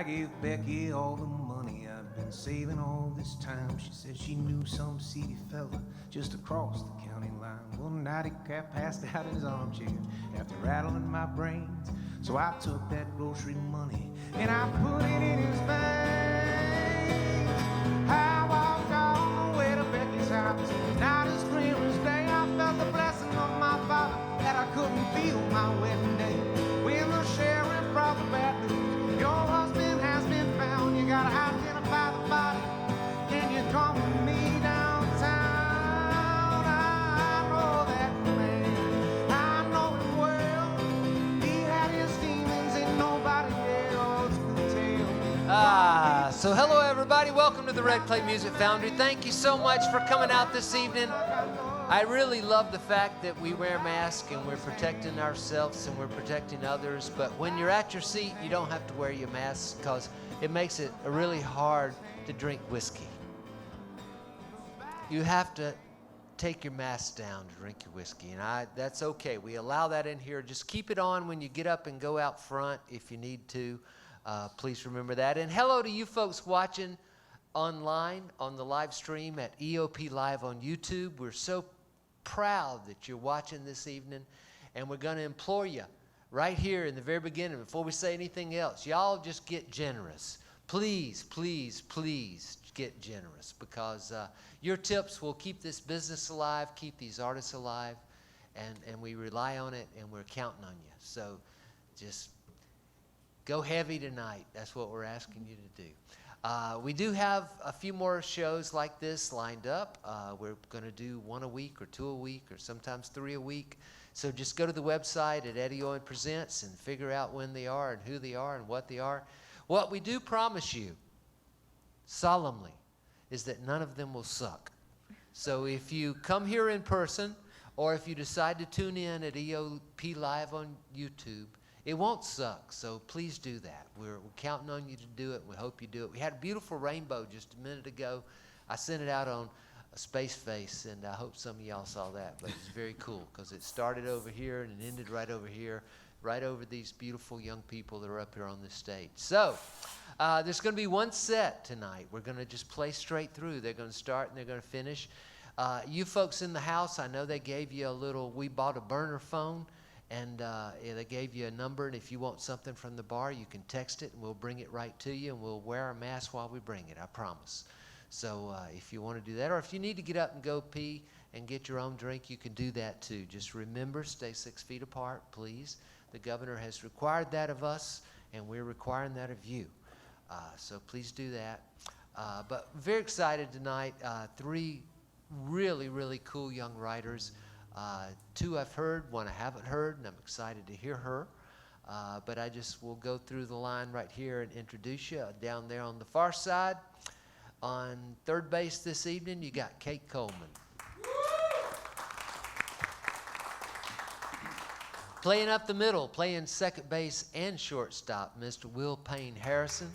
I gave Becky all the money I've been saving all this time. She said she knew some seedy fella just across the county line. One night he got passed out in his armchair after rattling my brains. So I took that grocery money and I put it in his vein. I walked all the way to Becky's house. Night as clear as day, I felt the blessing of my father that I couldn't feel my wedding day. When the sheriff brought the bad news, your husband has been found. You gotta identify the body. Can you come with me downtown? I know that man, I know him well. He had his demons and nobody else could tell. So hello everybody, welcome to the Red Clay Music Foundry. Thank you so much for coming out this evening. I really love the fact that we wear masks and we're protecting ourselves and we're protecting others, but when you're at your seat, you don't have to wear your mask because it makes it really hard to drink whiskey. You have to take your mask down to drink your whiskey, and that's okay. We allow that in here. Just keep it on when you get up and go out front if you need to. Please remember that. And hello to you folks watching online on the live stream at EOP Live on YouTube. We're so proud that you're watching this evening, and we're going to implore you right here in the very beginning, before we say anything else, y'all just get generous. Please, please, please get generous, because your tips will keep this business alive, keep these artists alive, and we rely on it, and we're counting on you. So just go heavy tonight. That's what we're asking you to do. We do have a few more shows like this lined up. We're going to do one a week or two a week or sometimes 3 a week. So just go to the website at Eddie Owen Presents and figure out when they are and who they are and what they are. What we do promise you solemnly is that none of them will suck. So if you come here in person or if you decide to tune in at EOP Live on YouTube, it won't suck, so please do that. We're counting on you to do it. We hope you do it. We had a beautiful rainbow just a minute ago. I sent it out on a space face, and I hope some of y'all saw that. But it's very cool because it started over here and it ended right over here, right over these beautiful young people that are up here on this stage. So there's going to be one set tonight. We're going to just play straight through. They're going to start and they're going to finish. You folks in the house, I know they gave you a little, we bought a burner phone. And they gave you a number, and if you want something from the bar, you can text it, and we'll bring it right to you, and we'll wear our mask while we bring it, I promise. So if you want to do that, or if you need to get up and go pee and get your own drink, you can do that too. Just remember, stay 6 feet apart, please. The governor has required that of us, and we're requiring that of you. So please do that. But very excited tonight. 3 really, really cool young writers. 2 I've heard, 1 I haven't heard, and I'm excited to hear her. But I just will go through the line right here and introduce you. Down there on the far side, on third base this evening, you got Kate Coleman. Playing up the middle, playing second base and shortstop, Mr. Will Payne Harrison.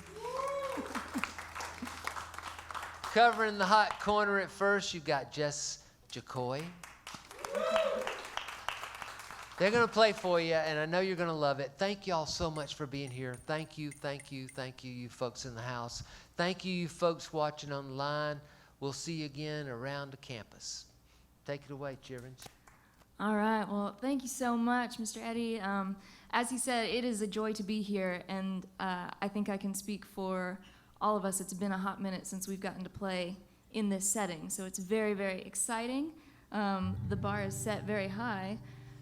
Covering the hot corner at first, you got Jess Jocoy. They're going to play for you, and I know you're going to love it. Thank you all so much for being here. Thank you, thank you, thank you, you folks in the house. Thank you, you folks watching online. We'll see you again around the campus. Take it away, Children. All right. Well, thank you so much, Mr. Eddie. As he said, it is a joy to be here, and I think I can speak for all of us. It's been a hot minute since we've gotten to play in this setting, so it's very, very exciting. The bar is set very high.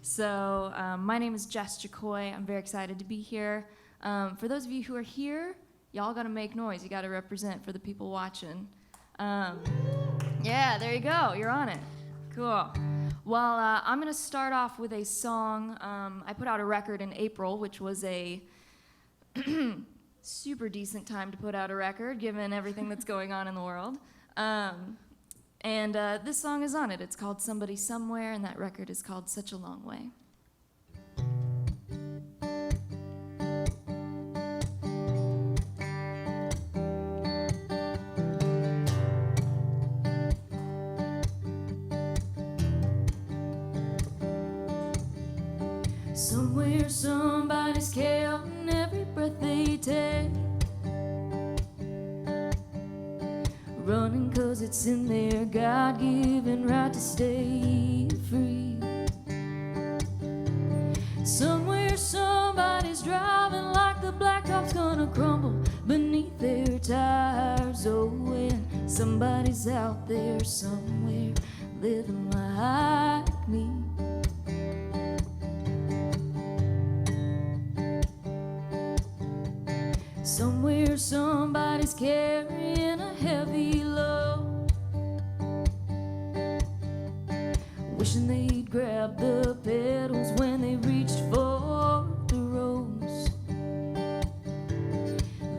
So my name is Jess Jocoy. I'm very excited to be here. For those of you who are here, y'all got to make noise. You got to represent for the people watching. Yeah, there you go. You're on it. Cool. Well, I'm going to start off with a song. I put out a record in April, which was a super decent time to put out a record, given everything that's going on in the world. And this song is on it. It's called Somebody Somewhere, and that record is called Such a Long Way. Somewhere somebody's counting every breath they take. running 'cause it's in their God-given right to stay free. Somewhere somebody's driving like the blacktop's gonna crumble beneath their tires. Oh, and somebody's out there somewhere living like me. Somewhere somebody's carrying a heavy load, wishing they'd grab the pedals when they reached for the rose.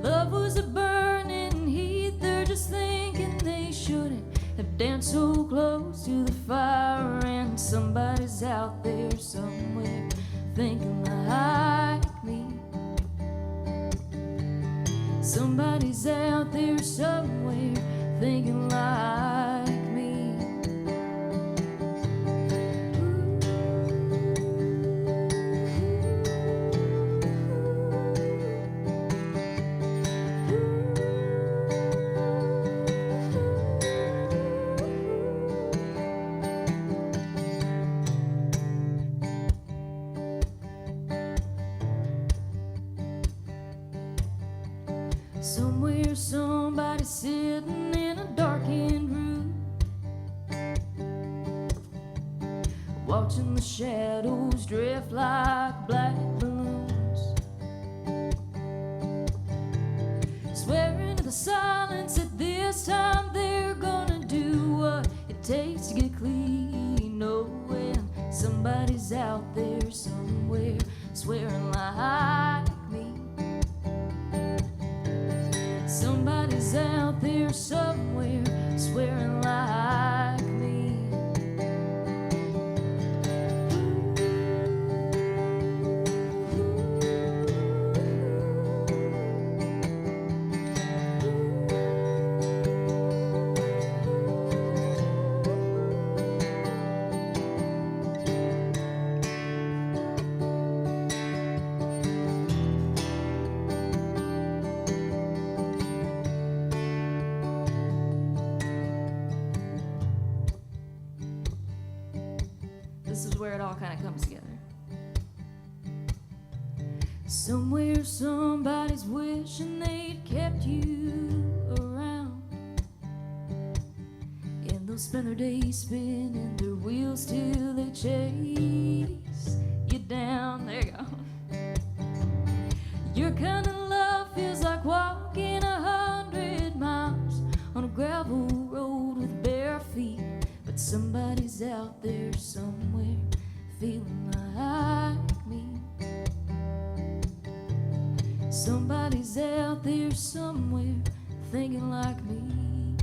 Love was a burning heat, they're just thinking they shouldn't have danced so close to the fire. And somebody's out there somewhere thinking like me. Somebody's out there somewhere thinking like me. Somewhere somebody's sitting in a darkened room, watching the shadows drift like black balloons, swearing to the silence that this time they're gonna do what it takes to get clean. Oh, and somebody's out there somewhere swearing like me. Somebody's out there somewhere swearing like me. This is where it all kind of comes together. Somewhere somebody's wishing they'd kept you around, and they'll spend their days spinning their wheels till they chase you down. There you go. Your kind of love feels like walking 100 miles on a gravel road with bare feet. But somebody's out there somewhere feeling like me. Somebody's out there somewhere thinking like me.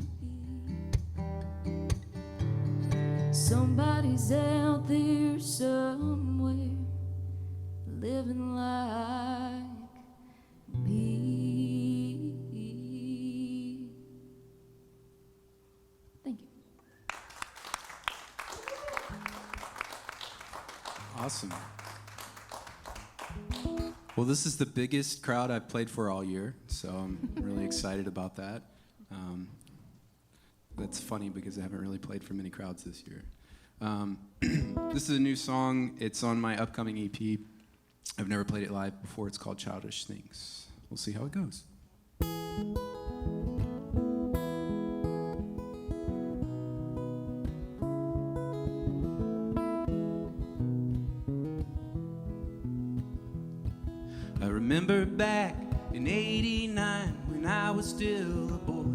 Somebody's out there somewhere living like me. Thank you. Awesome. Well, this is the biggest crowd I've played for all year, so I'm really excited about that. That's funny because I haven't really played for many crowds this year. This is a new song. It's on my upcoming EP. I've never played it live before. It's called Childish Things. We'll see how it goes. I remember back in '89 when I was still a boy.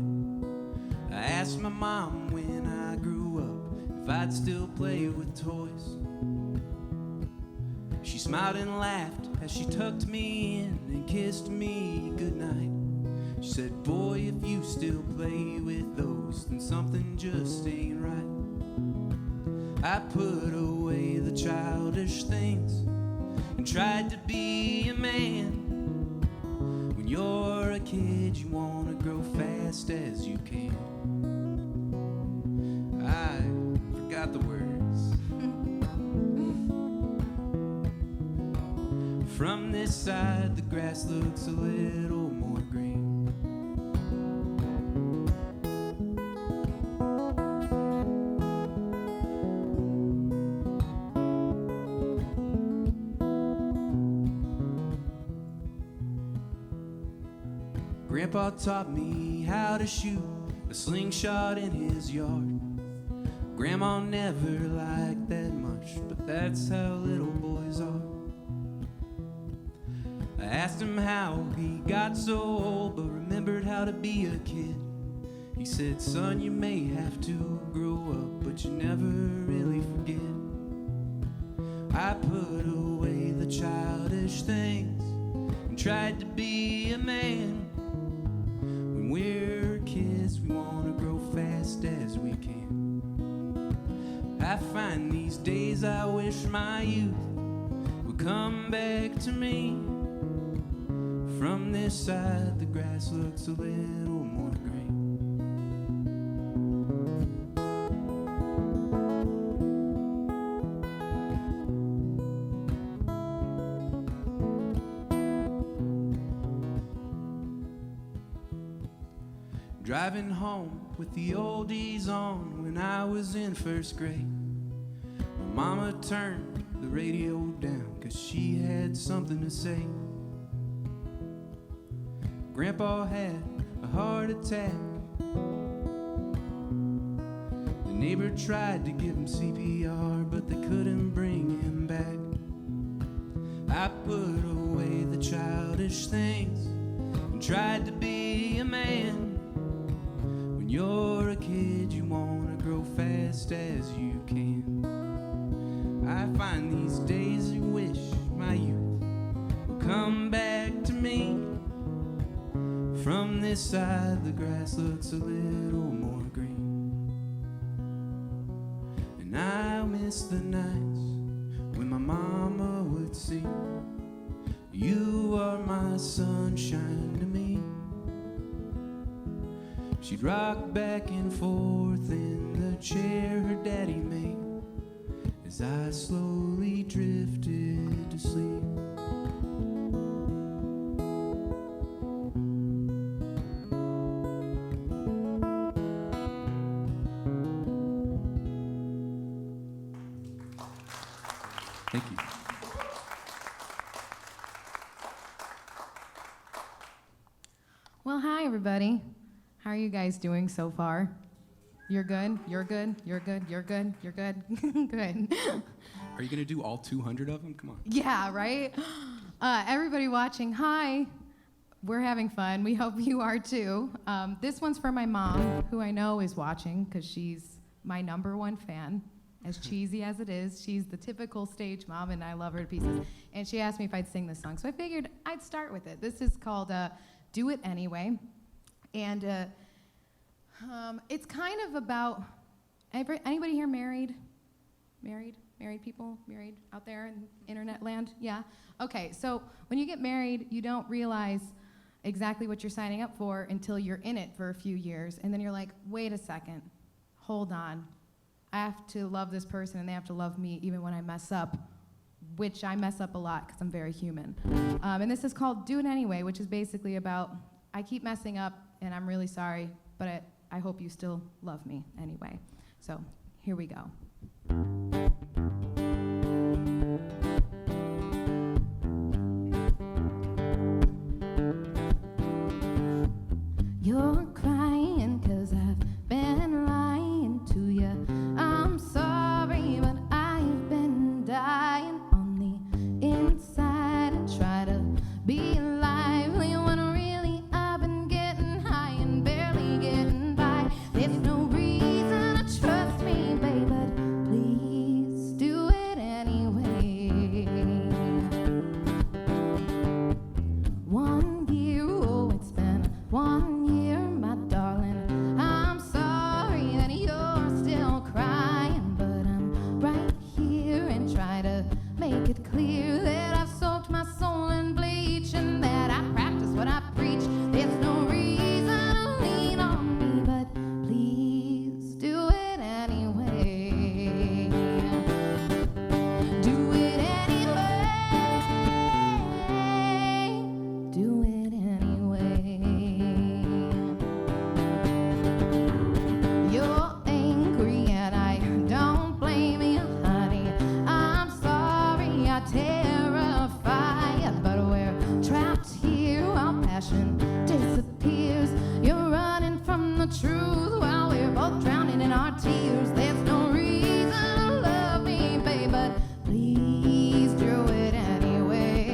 I asked my mom when I grew up if I'd still play with toys. She smiled and laughed as she tucked me in and kissed me goodnight. She said, boy, if you still play with those, then something just ain't right. I put away the childish things and tried to be a man. When you're a kid, you want to grow fast as you can. I forgot the words. From this side, the grass looks a little more green. Grandpa taught me how to shoot a slingshot in his yard. Grandma never liked that much, but that's how little boys are. I asked him how he got so old, but remembered how to be a kid. He said, son, you may have to grow up, but you never really forget. I put away the childish things and tried to be a man. When we're kids, we want to grow fast as we can. I find these days I wish my youth would come back to me. From this side, the grass looks a little more green. Driving home with the oldies on when I was in first grade. My mama turned the radio down 'cause she had something to say. Grandpa had a heart attack. The neighbor tried to give him CPR, but they couldn't bring him back. I put away the childish things and tried to be a man. When you're a kid, you want to grow fast as you can. I find these days I wish my youth would come back to me. From this side, the grass looks a little more green. And I miss the nights when my mama would sing, you are my sunshine to me. She'd rock back and forth in the chair her daddy made as I slowly drifted to sleep. Thank you. Well, hi, everybody. How are you guys doing so far? You're good? You're good? You're good? You're good? You're good? Good. Are you going to do all 200 of them? Come on. Yeah, right? Everybody watching, hi. We're having fun. We hope you are too. This one's for my mom, who I know is watching because she's my #1 fan. As cheesy as it is, she's the typical stage mom, and I love her to pieces. And she asked me if I'd sing this song, so I figured I'd start with it. This is called Do It Anyway. And it's kind of about, anybody here married? Married people? Married out there in internet land? Yeah? Okay, so when you get married, you don't realize exactly what you're signing up for until you're in it for a few years. And then you're like, wait a second, hold on. I have to love this person and they have to love me even when I mess up, which I mess up a lot because I'm very human. And this is called Do It Anyway, which is basically about, I keep messing up and I'm really sorry, but I hope you still love me anyway. So here we go. You're crying 'cause I've been lying to you. I'm sorry, but I've been dying on the inside and try to be lively when really I've been getting high and barely getting by. There's no reason to trust me, babe, but please do it while we're both drowning in our tears. There's no reason to love me, babe, but please do it anyway.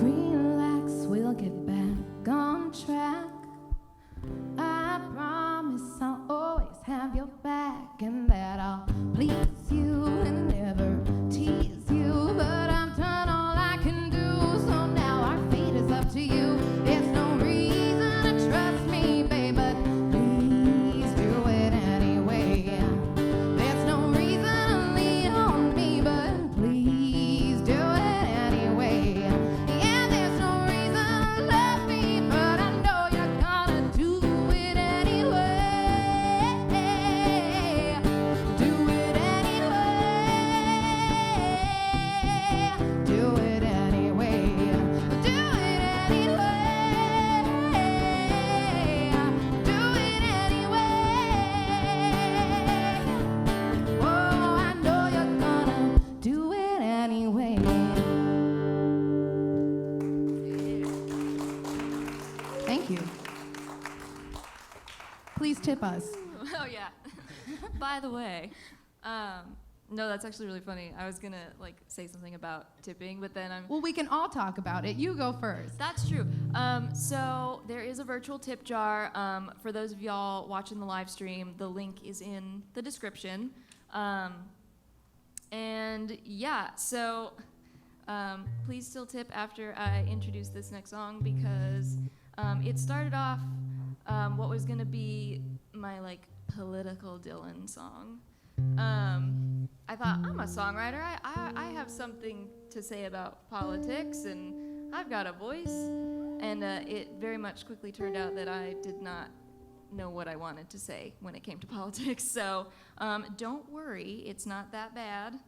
Relax, we'll get back on track. I promise I'll always have your back, and that I'll please you and never tease you. But I've done all I can do, so now our fate is up to you. There's no reason to trust me, babe, but please do it anyway. There's no reason to lean on me, but please do it anyway. Yeah, there's no reason to love me, but I know you're gonna do it anyway. Do it anyway. Do it anyway. Do it anyway. Do it anyway. Oh, I know you're gonna do it anyway. Thank you. Please tip us. Oh yeah. By the way, no, that's actually really funny. I was gonna say something about tipping, but then I'm. Well, we can all talk about it. You go first. That's true. So there is a virtual tip jar. For those of y'all watching the live stream, the link is in the description. And yeah, so please still tip after I introduce this next song, because it started off what was gonna be my political Dylan song. I thought, I'm a songwriter. I have something to say about politics, and I've got a voice. And it very much quickly turned out that I did not know what I wanted to say when it came to politics. So don't worry, it's not that bad.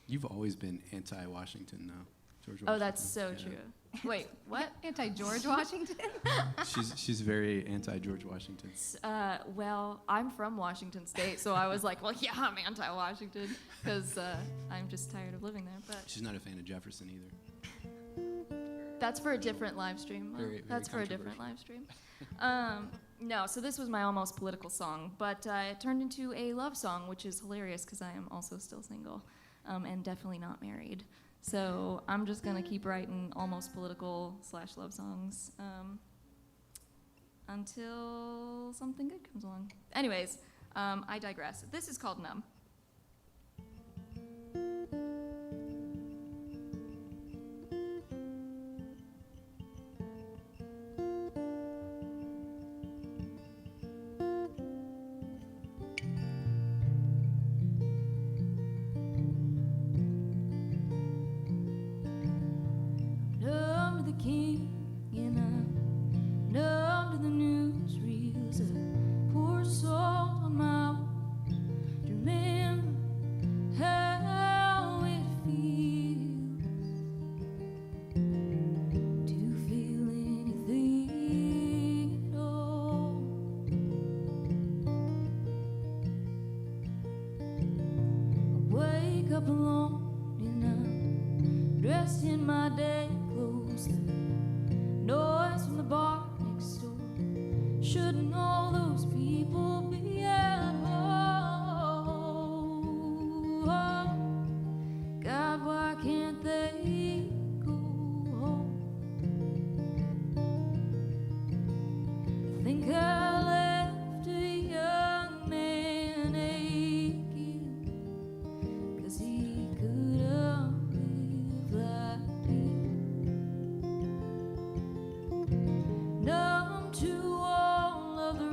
You've always been anti-Washington, though. George Oh, that's so Washington. true. Wait, what? Anti-George Washington? She's very anti-George Washington. Well, I'm from Washington State, so I was like, well, yeah, I'm anti-Washington, because I'm just tired of living there. But She's not a fan of Jefferson either. that's for a different live stream. Very That's for a different live stream. No, so this was my almost political song, but it turned into a love song, which is hilarious because I am also still single and definitely not married. So I'm just gonna keep writing almost political / love songs until something good comes along. Anyways, I digress. This is called Numb. Numb to the king, and I'm numb to the newsreels. I pour salt on my wounds to remember how it feels to feel anything at all. I wake up alone and I'm dressed in my day clothes. The noise from the bar next door. Shouldn't all those people be at home? God, why can't they go home? I think I left a young man aching, 'cause he could have lived like me. Numb to all of the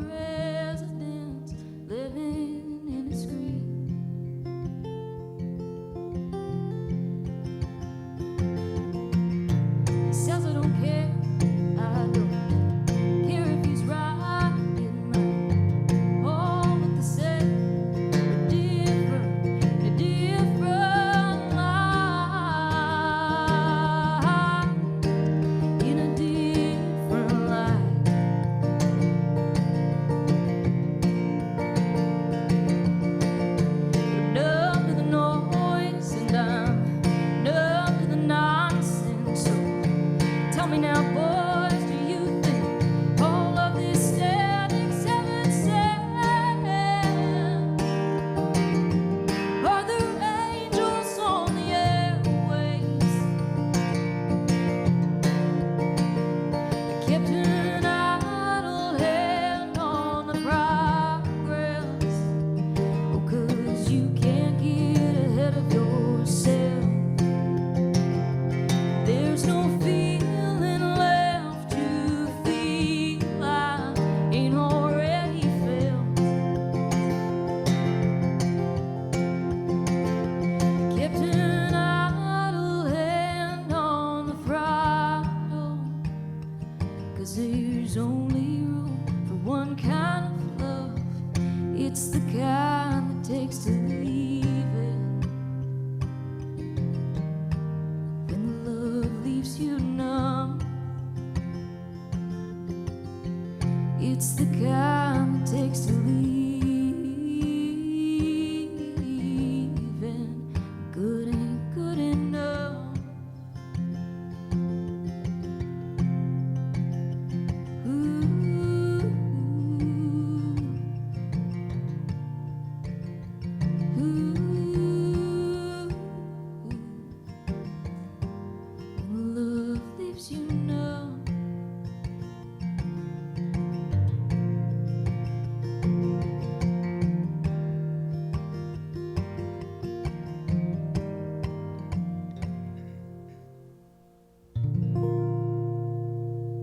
It's the kind that takes to leave it. When love leaves you numb. It's the kind that takes to leave it. Good ain't good enough.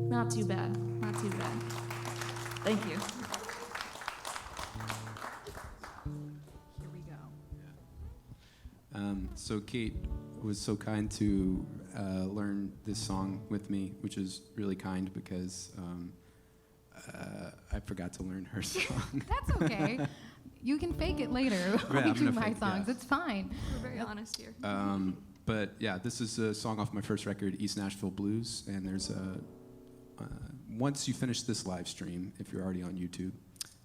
Not too bad. Not too bad. Thank you. Here we go. So Kate was so kind to learn this song with me, which is really kind because I forgot to learn her song. That's okay. You can fake it later when Yeah, we do I'm gonna my fake it, songs. yeah. It's fine. We're very honest here. But yeah, this is a song off my first record, East Nashville Blues, and there's a once you finish this live stream, if you're already on YouTube,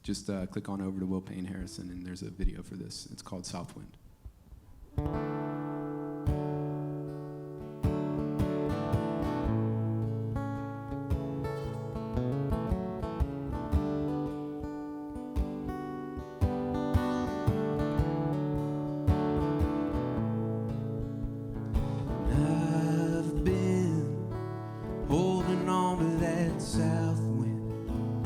just click on over to Payne Harrison, and there's a video for this. It's called Southwind. I've been holding on to that south wind,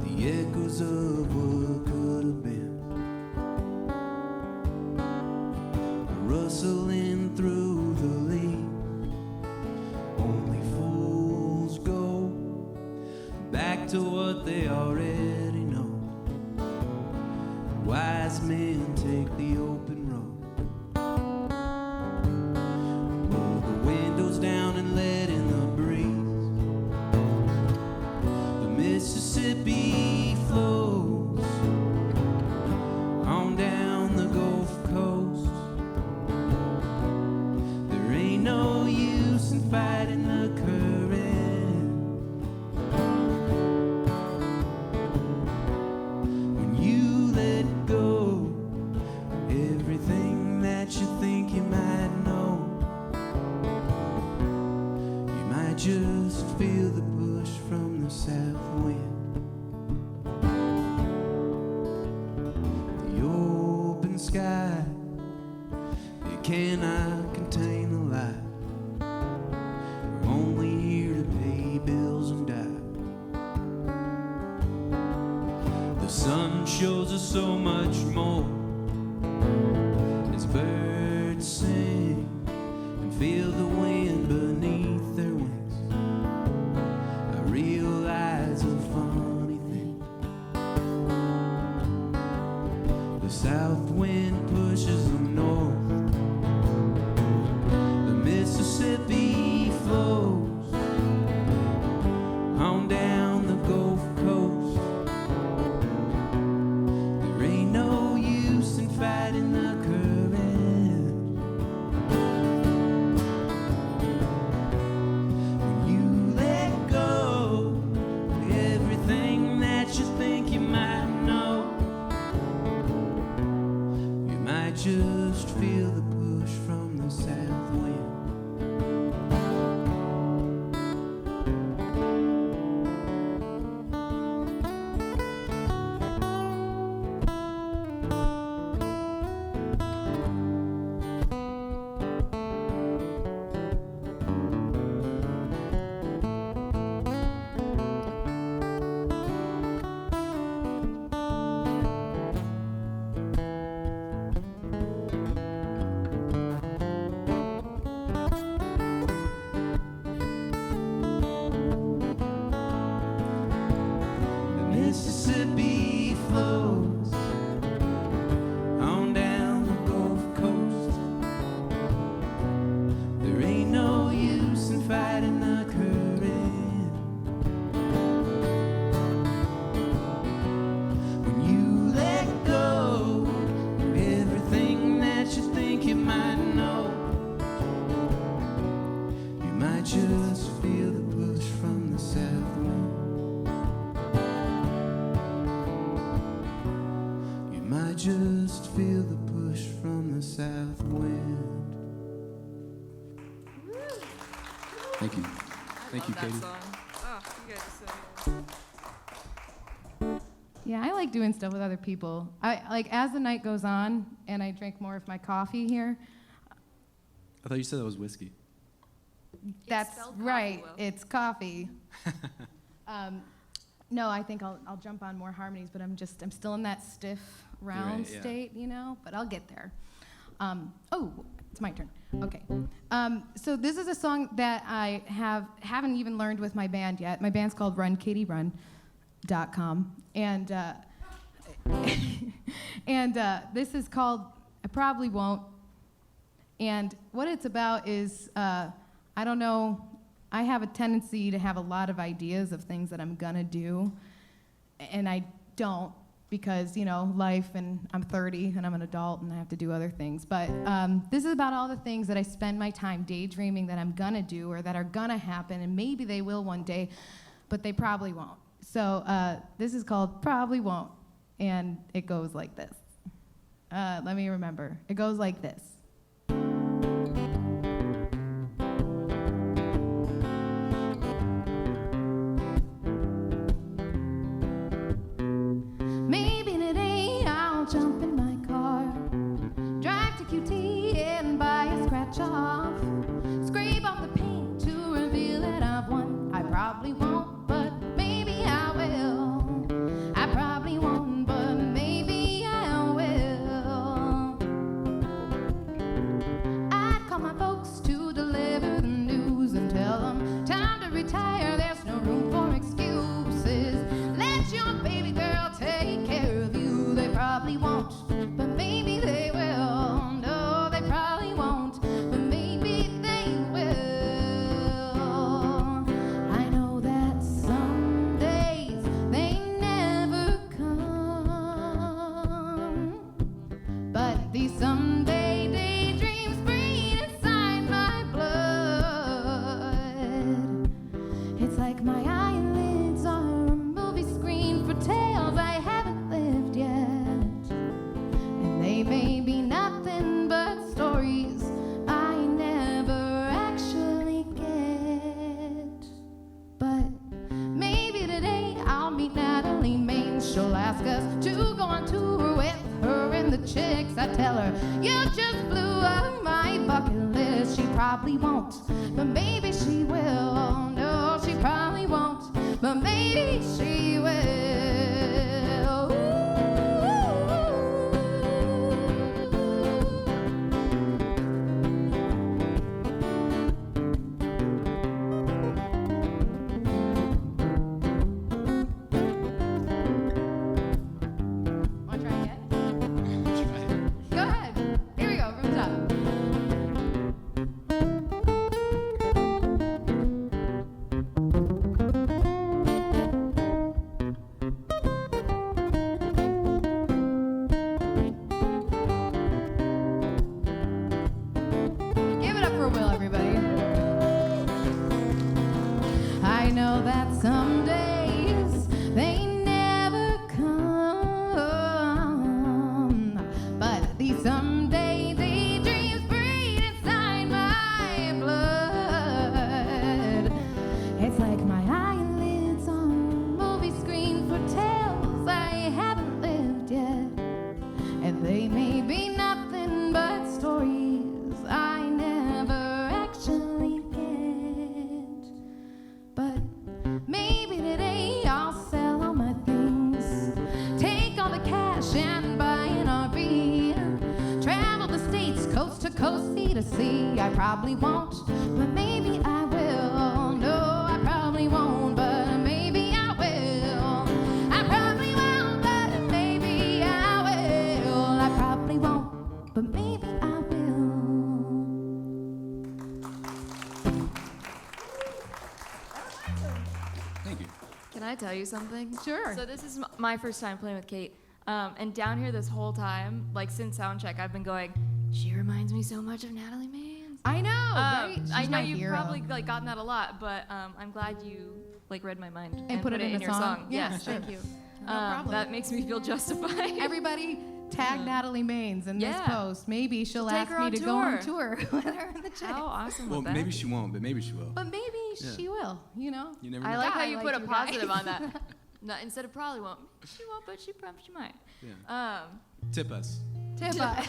the echoes of what could have been, rustling through the leaves. Only fools go back to what they already know. Wise men take the open road. Roll the windows down and let in the breeze. The Mississippi flows on down the Gulf Coast. There ain't no use in fighting the current. When you let go, everything that you think you might know, you might just feel the push from the south wind. The open sky, it cannot contain the light. We're only here to pay bills and die. The sun shows us so much more as birds sing and feel the wind beneath their wings. I realize a funny thing. The south wind pushes the north. The Mississippi flows on down the Gulf Coast. There ain't no use in fighting the current. When you let go, everything that you think you might know, you might just feel the push from the south wind. might just feel the push from the south wind. Thank you. Thank you, Katie. Oh, you guys are so good. Yeah, I like doing stuff with other people. I like as the night goes on and I drink more of my coffee here. I thought you said that was whiskey. That's spelled coffee, right. Will. It's coffee. No, I think I'll jump on more harmonies, but I'm still in that stiff round yeah. state, you know. But I'll get there. Oh, it's my turn. Okay. So this is a song that I haven't even learned with my band yet. My band's called RunKatieRun.com, and this is called I Probably Won't. And what it's about is I don't know. I have a tendency to have a lot of ideas of things that I'm gonna do, and I don't because, you know, life, and I'm 30 and I'm an adult and I have to do other things. But this is about all the things that I spend my time daydreaming that I'm gonna do or that are gonna happen, and maybe they will one day, but they probably won't. So this is called Probably Won't, and it goes like this. Let me remember. It goes like this. Maybe today I'll jump in my car, drive to QT and buy a scratch off, scrape off the paint to reveal that I've won. I probably won't, but maybe I will. I probably won't, but maybe I will. I'd call my folks to deliver the news and tell them time to retire, there's no room for excuses. Let your baby girl take care of you. They probably won't, but maybe they will. No, they probably won't, but maybe they will. I know that some days they never come, but these someday daydreams breathe inside my blood. It's like my eyelids are a movie screen for tales I haven't lived yet. And they may be nothing but stories I never actually get. But maybe today I'll meet Natalie Maine. She'll ask us to go on tour with her and the chicks. I tell her, you just blew up my bucket list. She probably won't, but maybe she will. No, she probably won't, but maybe she will. Want to try again? Go ahead. Here we go, from the top. Give it up for Will, everybody. I know that some days they never come, but these someday daydreams breathe inside my blood. It's like my eyelids on a movie screen for tales I haven't lived yet. And they may be nothing but stories I never actually get. But maybe today I'll sell all my things, take all the cash and buy an RV, travel the states coast to coast, sea to sea. I probably won't, but maybe I will. No, I probably won't, but maybe I will. I probably won't, but maybe I will. I probably won't, but maybe I will. Thank you. Can I tell you something? Sure. So this is my first time playing with Kate. And down here this whole time, like since soundcheck, I've been going, she reminds me so much of Natalie Maines. I know, right? She's I know my you've hero. probably like gotten that a lot, but I'm glad you like read my mind And put it in a your song? song. Yeah, Yes, sure. thank you. No problem. That makes me feel justified. Everybody, tag Natalie Maines in this Yeah. post. Maybe she'll Take ask her me on to go on tour with her in the church. How awesome Well, would that maybe be? she won't, but maybe she will. But maybe she will, you know? You never know. I like how I you like put a you positive guys. on that. No, instead of probably won't. She won't, but she might. Yeah. Tip us. Tip us.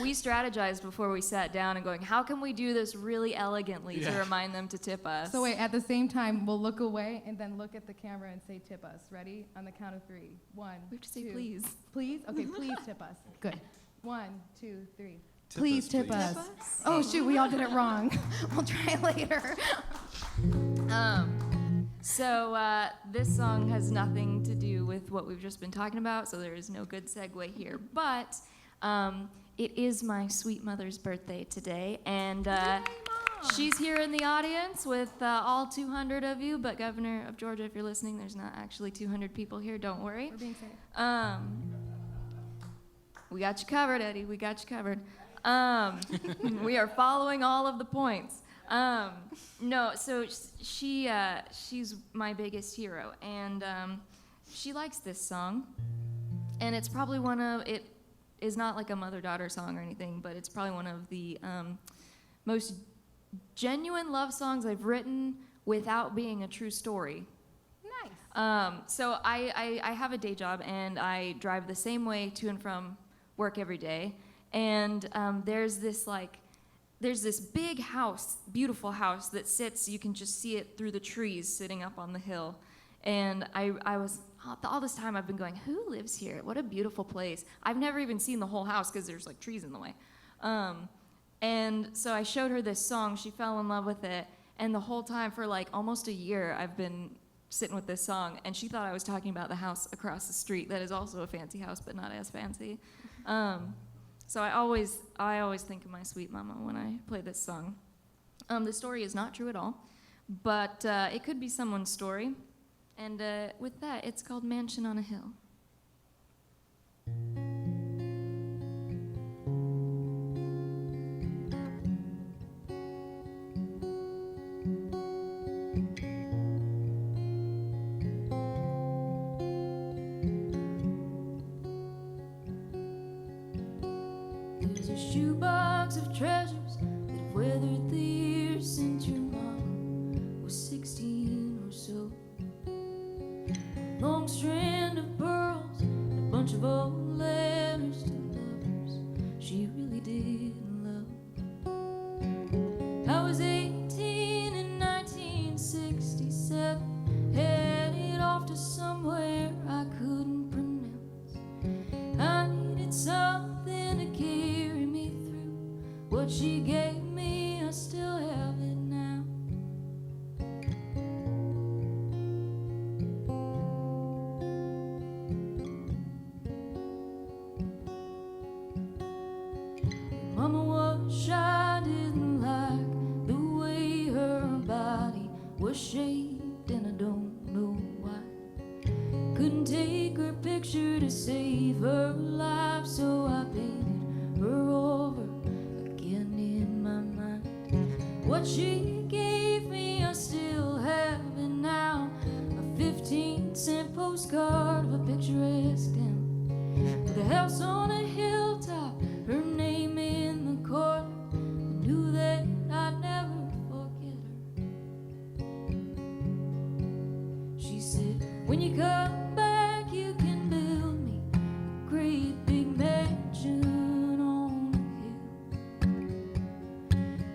We strategized before we sat down and going, how can we do this really elegantly to Yeah. remind them to tip us? So wait, at the same time, we'll look away and then look at the camera and say tip us. Ready? On the count of 3. 1, We have to say 2. please. Please? Okay, please tip us. Good. 1, 2, 3. Tip Please us, tip please. us. Tip us? Oh shoot, we all did it wrong. We'll try later. So this song has nothing to do with what we've just been talking about, so there is no good segue here. But it is my sweet mother's birthday today, and she's here in the audience with all 200 of you. But Governor of Georgia, if you're listening, there's not actually 200 people here. Don't worry. We're being safe. We got you covered, Eddie. We got you covered. We are following all of the points. No, so she's my biggest hero, and she likes this song, and it's probably it is not like a mother-daughter song or anything, but it's probably one of the most genuine love songs I've written without being a true story. Nice. So I have a day job, and I drive the same way to and from work every day, and there's this big house, beautiful house that sits, you can just see it through the trees sitting up on the hill. And I was, all this time I've been going, who lives here? What a beautiful place. I've never even seen the whole house because there's like trees in the way. And so I showed her this song, she fell in love with it, and the whole time for like almost a year I've been sitting with this song, and she thought I was talking about the house across the street that is also a fancy house but not as fancy. So I always think of my sweet mama when I play this song. The story is not true at all, but it could be someone's story. And with that, it's called Mansion on a Hill. There's a shoebox of treasures that have weathered the years since your mom was 16 or so. A long strand of pearls and a bunch of old letters to lovers she really did love. I was 18 in 1967, headed off to somewhere I couldn't pronounce. I needed something to carry me through. What she gave me, I still have it now. Mama was shy, didn't like the way her body was shaped, and I don't know why. Couldn't take her picture to save her life, so I painted her over again in my mind. What she gave me, I still have it now. A 15-cent postcard of a picturesque town with a house on a hilltop, her name in the corner. I knew that I'd never forget her. She said, when you come back, you can build me a great big mansion on a hill.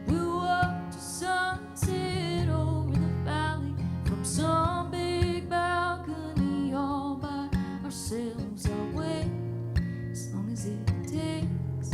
We'll walk to sunset over the valley from some big balcony all by ourselves. I'll wait as long as it takes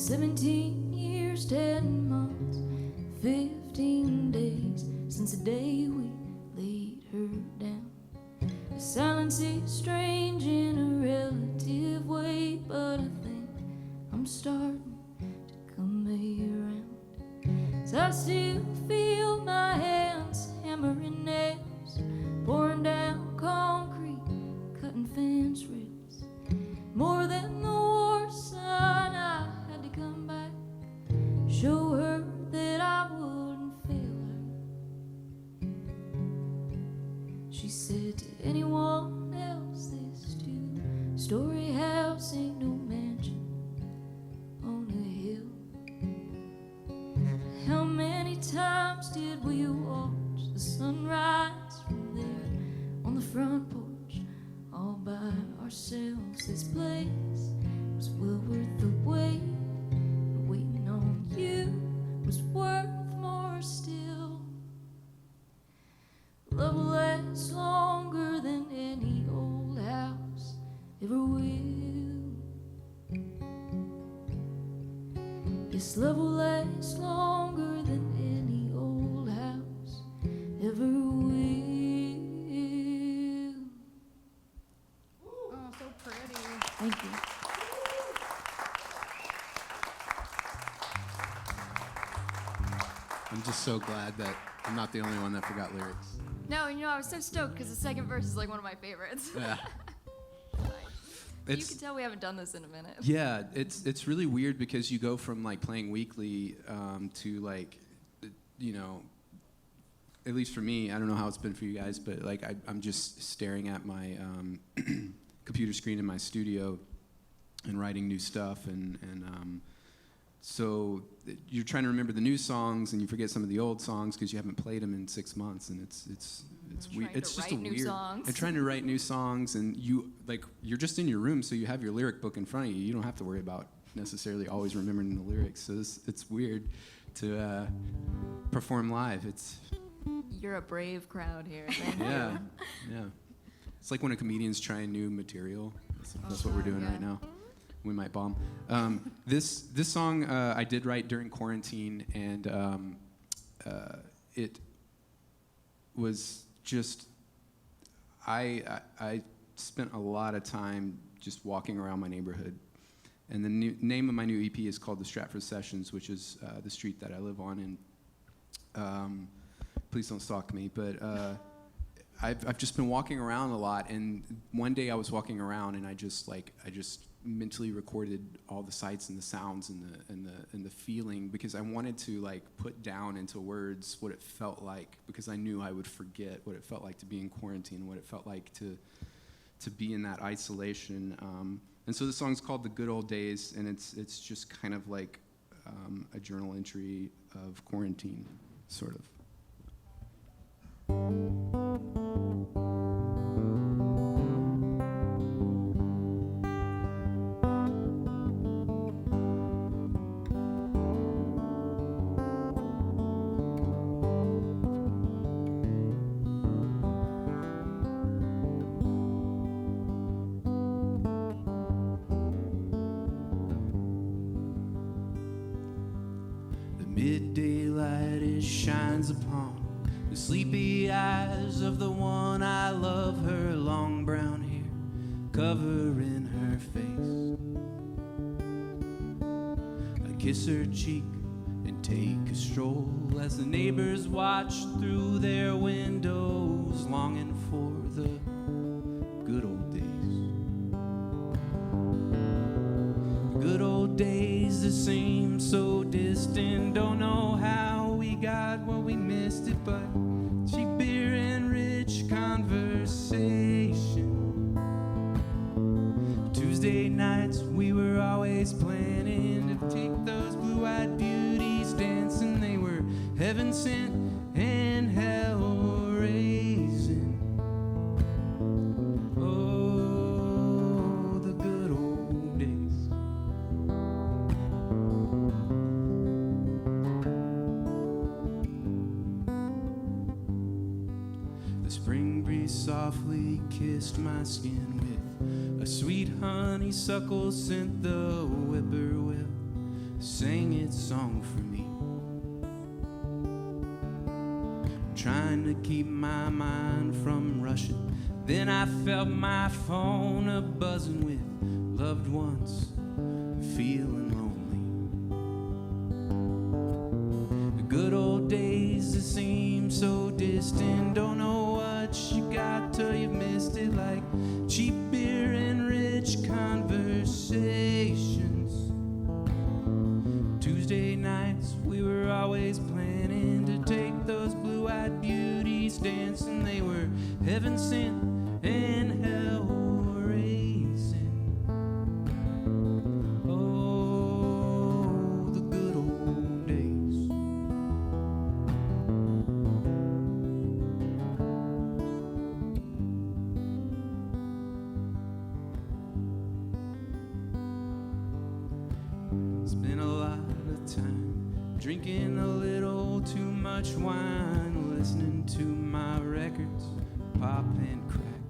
17 years, 10 months, 15 days since the day we laid her down. The silence is strange in a relative way, but I think I'm starting to come around. So I still feel my hands hammering nails, pouring down concrete, cutting fence rails. More than the war sign, I had to come back, show her that I wouldn't fail her. She said to anyone else, this two-story house ain't no mansion on a hill. How many times did we watch the sunrise from there on the front porch, all by ourselves? This place was well worth the wait, and waiting on you was worth more still. Love will last longer than any old house ever will. Yes, love will last longer than any old house ever will. Oh, so pretty. Thank you. I'm just so glad that I'm not the only one that forgot lyrics. No, you know, I was so stoked because the second verse is like one of my favorites. Yeah. You can tell we haven't done this in a minute. Yeah, it's really weird because you go from like playing weekly to like, you know, at least for me, I don't know how it's been for you guys, but like I'm just staring at my computer screen in my studio and writing new stuff, and so you're trying to remember the new songs and you forget some of the old songs because you haven't played them in 6 months, and it's weird. It's just a weird. And trying to write new songs, and you're just in your room, so you have your lyric book in front of you. You don't have to worry about necessarily always remembering the lyrics. So it's weird to perform live. You're a brave crowd here. Thank you. Yeah. It's like when a comedian's trying new material. That's what we're doing right now. We might bomb. This song I did write during quarantine, and it was just I spent a lot of time just walking around my neighborhood, and the name of my new EP is called the Stratford Sessions, which is the street that I live on. And please don't stalk me, but I've just been walking around a lot, and one day I was walking around and I just mentally recorded all the sights and the sounds and the feeling, because I wanted to like put down into words what it felt like, because I knew I would forget what it felt like to be in quarantine, what it felt like to be in that isolation. And so the song's called The Good Old Days, and it's just kind of like a journal entry of quarantine, sort of. Midday light it shines upon the sleepy eyes of the one I love, her long brown hair covering her face. I kiss her cheek and take a stroll as the neighbors watch through their windows, longing for the good old days. The good old days that seem so distant, don't know how we got what we missed it, but cheap beer and rich conversation. Tuesday nights we were always planning to take those blue-eyed beauties dancing. They were heaven sent and hell raising. Oh, the good old days. The spring breeze softly kissed my skin with a sweet honeysuckle scent. The whippoorwill sang its song for me. Trying to keep my mind from rushing. Then I felt my phone a-buzzing with loved ones feeling lonely. The good old days that seem so distant. Don't know what you got till you've missed it. Like cheap beer and rich conversations. Tuesday nights we were always planning to take those blue-eyed beauties dancing. They were heaven sent and hell raising. Oh, the good old days. Spent a lot of time drinking a little too much wine, listening to my records pop and crack.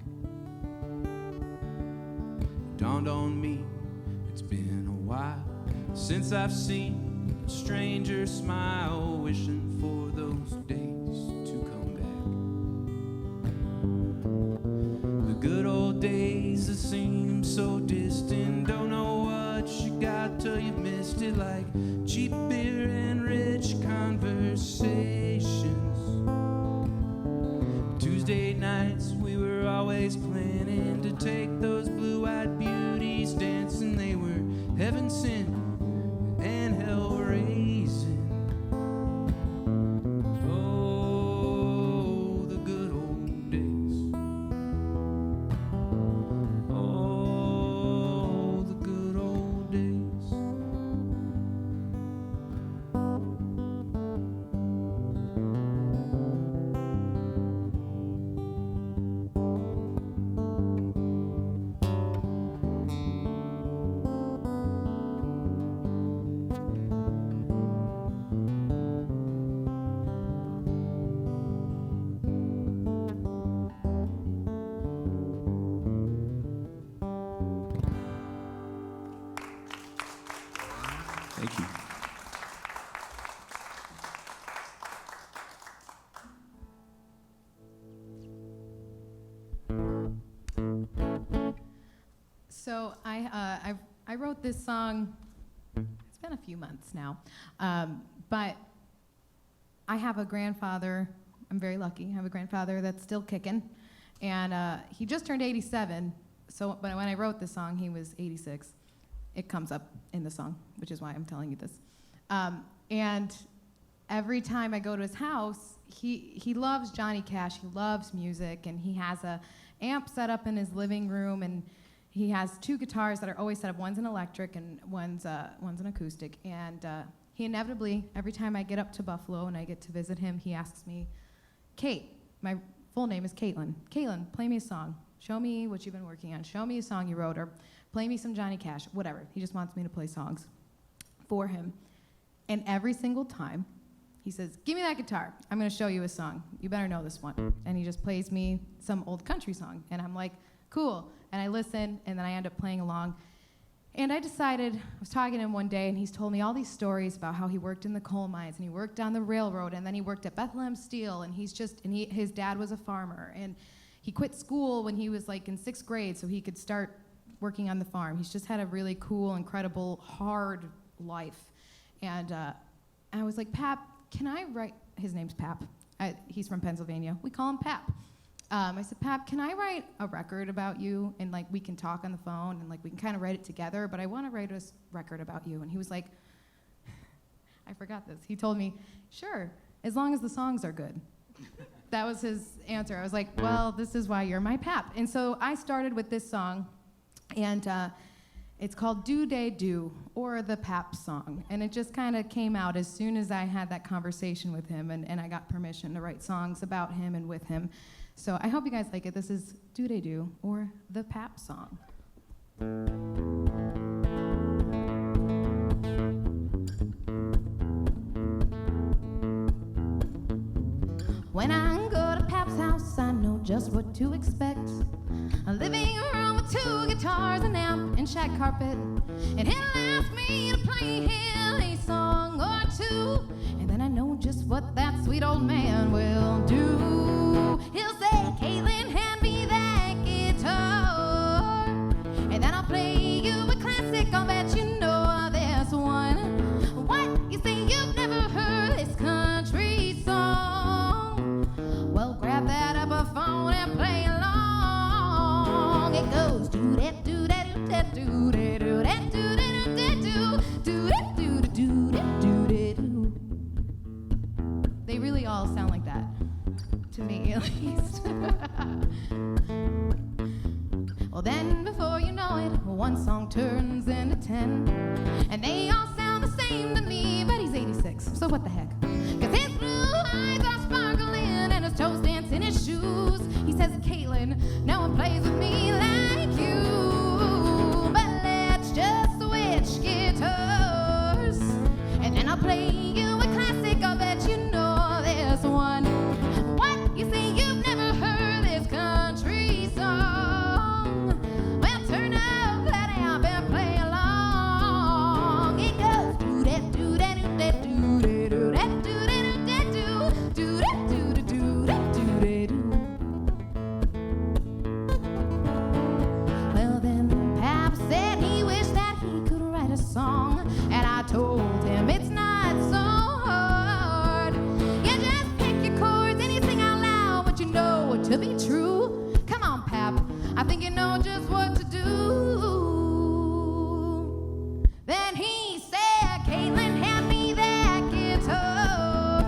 Dawned on me, it's been a while since I've seen a stranger smile, wishing for those days to come back. The good old days that seem so distant. Don't know what you got till you've missed it. Like cheap beer and rich conversations. Tuesday nights we were always planning to take those blue-eyed beauties dancing. They were heaven sent and hell raising. Oh, the good old days. Oh, the good old days. Thank you. So I wrote this song. It's been a few months now, but I have a grandfather. I'm very lucky. I have a grandfather that's still kicking, and he just turned 87. So, but when I wrote this song, he was 86. It comes up in the song, which is why I'm telling you this. And every time I go to his house, he loves Johnny Cash. He loves music, and he has a amp set up in his living room, and he has two guitars that are always set up. One's an electric and one's an acoustic. And he inevitably, every time I get up to Buffalo and I get to visit him, he asks me, Kate, my full name is Caitlin. Caitlin, play me a song. Show me what you've been working on. Show me a song you wrote, or play me some Johnny Cash, whatever. He just wants me to play songs for him. And every single time, he says, give me that guitar. I'm going to show you a song. You better know this one. And he just plays me some old country song. And I'm like, cool. And I listen, and then I end up playing along. And I decided, I was talking to him one day, and he's told me all these stories about how he worked in the coal mines, and he worked on the railroad, and then he worked at Bethlehem Steel, and his dad was a farmer. And he quit school when he was like in 6th grade so he could start working on the farm. He's just had a really cool, incredible, hard life. And I was like, Pap, can I write, his name's Pap. He's from Pennsylvania. We call him Pap. I said, Pap, can I write a record about you? And like we can talk on the phone and like we can kind of write it together, but I want to write a record about you. And he was like, I forgot this. He told me, sure, as long as the songs are good. That was his answer. I was like, well, this is why you're my Pap. And so I started with this song, and it's called Do They Do, or the Pap Song. And it just kind of came out as soon as I had that conversation with him, and I got permission to write songs about him and with him. So I hope you guys like it. This is Do They Do, or the Pap Song. When I go to Pap's house, I know just what to expect. A living room with 2 guitars, an amp, and shag carpet. And he'll ask me to play him sweet old man will do. He'll say, Caitlin, hand me that guitar, and then I'll play you a classic. I'll bet you know this one. What? You say you've never heard this country song? Well, grab that upper phone and play along. It goes do that do that do that do that do that do that do that do that do that do that do. They really all sound like that, to me at least. Well, then before you know it, one song turns into 10, and they all sound the same to me. But he's 86, so what the heck? 'Cause his blue eyes are sparkling and his toes dance in his shoes. He says, Caitlin, no one plays with me like you, but let's just switch guitars, and then I'll play you a classic. I'll bet you know this one. What? You say you've never heard this country song? Well, turn up that amp and play along. It goes do that do that do that do that do that do that do that do that do that do that do. Well, then Pap said he wished that he could write a song, and I told him it's not so hard. You just pick your chords and you sing out loud what you know to be true. Come on, Pap, I think you know just what to do. Then he said, Caitlin, hand me that guitar,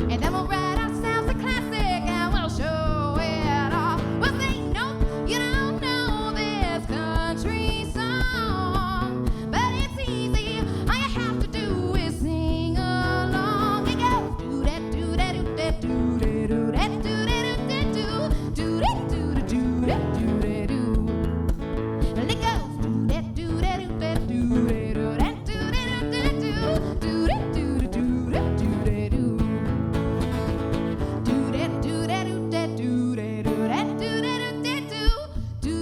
and then we'll write ourselves a classic and we'll show it off. We'll say, nope, you don't know this country song, but it's easy. All you have to do is sing along. It goes do that do that do that do that do that do that do that do that do that do that do. And it goes do that do that do that do that do that do that do that do that do that do that do. Do that do that do that do that do that do that do that do do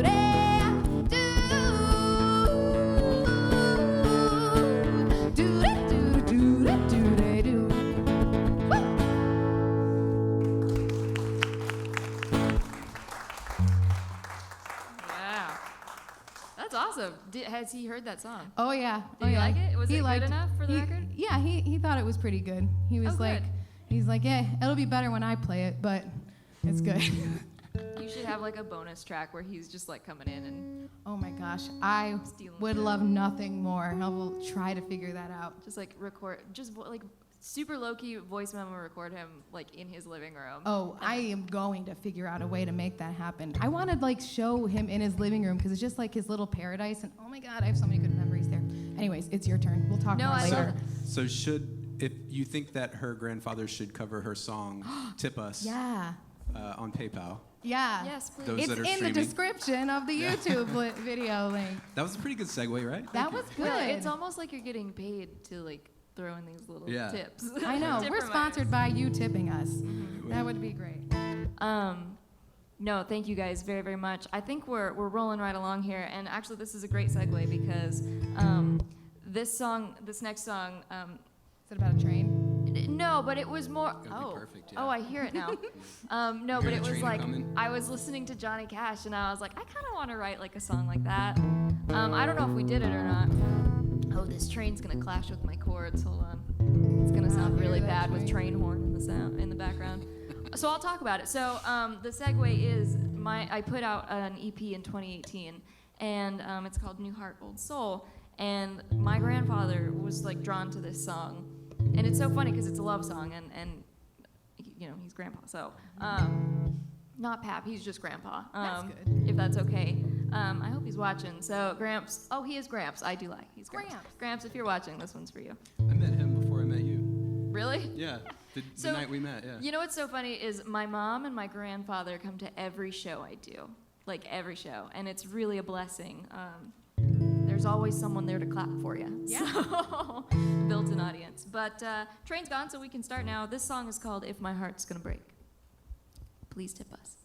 that do that do do that do that do that do. Wow. That's awesome. Has he heard that song? Oh yeah. Did he like it? Was He it liked good enough for the he- record? Yeah, he thought it was pretty good. He was Oh, like, good. he's like, yeah, it'll be better when I play it, but it's good. You should have like a bonus track where he's just like coming in and Oh my gosh, I Stealing would it. love nothing more. I will try to figure that out. just like record, like super low key voice memo record him like in his living room. Oh, I am going to figure out a way to make that happen. I want to like show him in his living room because it's just like his little paradise. And oh my God, I have so many good memories there. Anyways, it's your turn. We'll talk No, more I later. love So if you think that her grandfather should cover her song, tip us Yeah, on PayPal. yeah. Yes, please. Those It's that are in the streaming. description of the YouTube video link. That was a pretty good segue, right? That was good. Well, it's almost like you're getting paid to like throw in these little Yeah. tips. I know. Tip We're reminders. sponsored by you tipping us. That would be great. No, thank you guys very, very much. I think we're rolling right along here, and actually this is a great segue because this next song, Is it about a train? no, but it was more. Gonna be perfect, yeah. Oh, I hear it now. No, Hear but the it was train like coming? I was listening to Johnny Cash, and I was like, I kind of want to write like a song like that. I don't know if we did it or not. Oh, this train's gonna clash with my chords. Hold on, it's gonna sound really hear that bad with train. train horn in the background. So I'll talk about it. So the segue is I put out an EP in 2018, and it's called New Heart, Old Soul. And my grandfather was like drawn to this song, and it's so funny because it's a love song, and you know he's grandpa. So not Pap, he's just grandpa. That's good. If that's okay. I hope he's watching. So Gramps, oh he is Gramps. I do lie. He's Gramps. Gramps. Gramps, if you're watching, this one's for you. I met him before I met you. Really? Yeah, the So, night we met, yeah. You know what's so funny is my mom and my grandfather come to every show I do, like every show, and it's really a blessing. There's always someone there to clap for you. Yeah. So, built-in audience. But train's gone, so we can start now. This song is called "If My Heart's Gonna Break." Please tip us.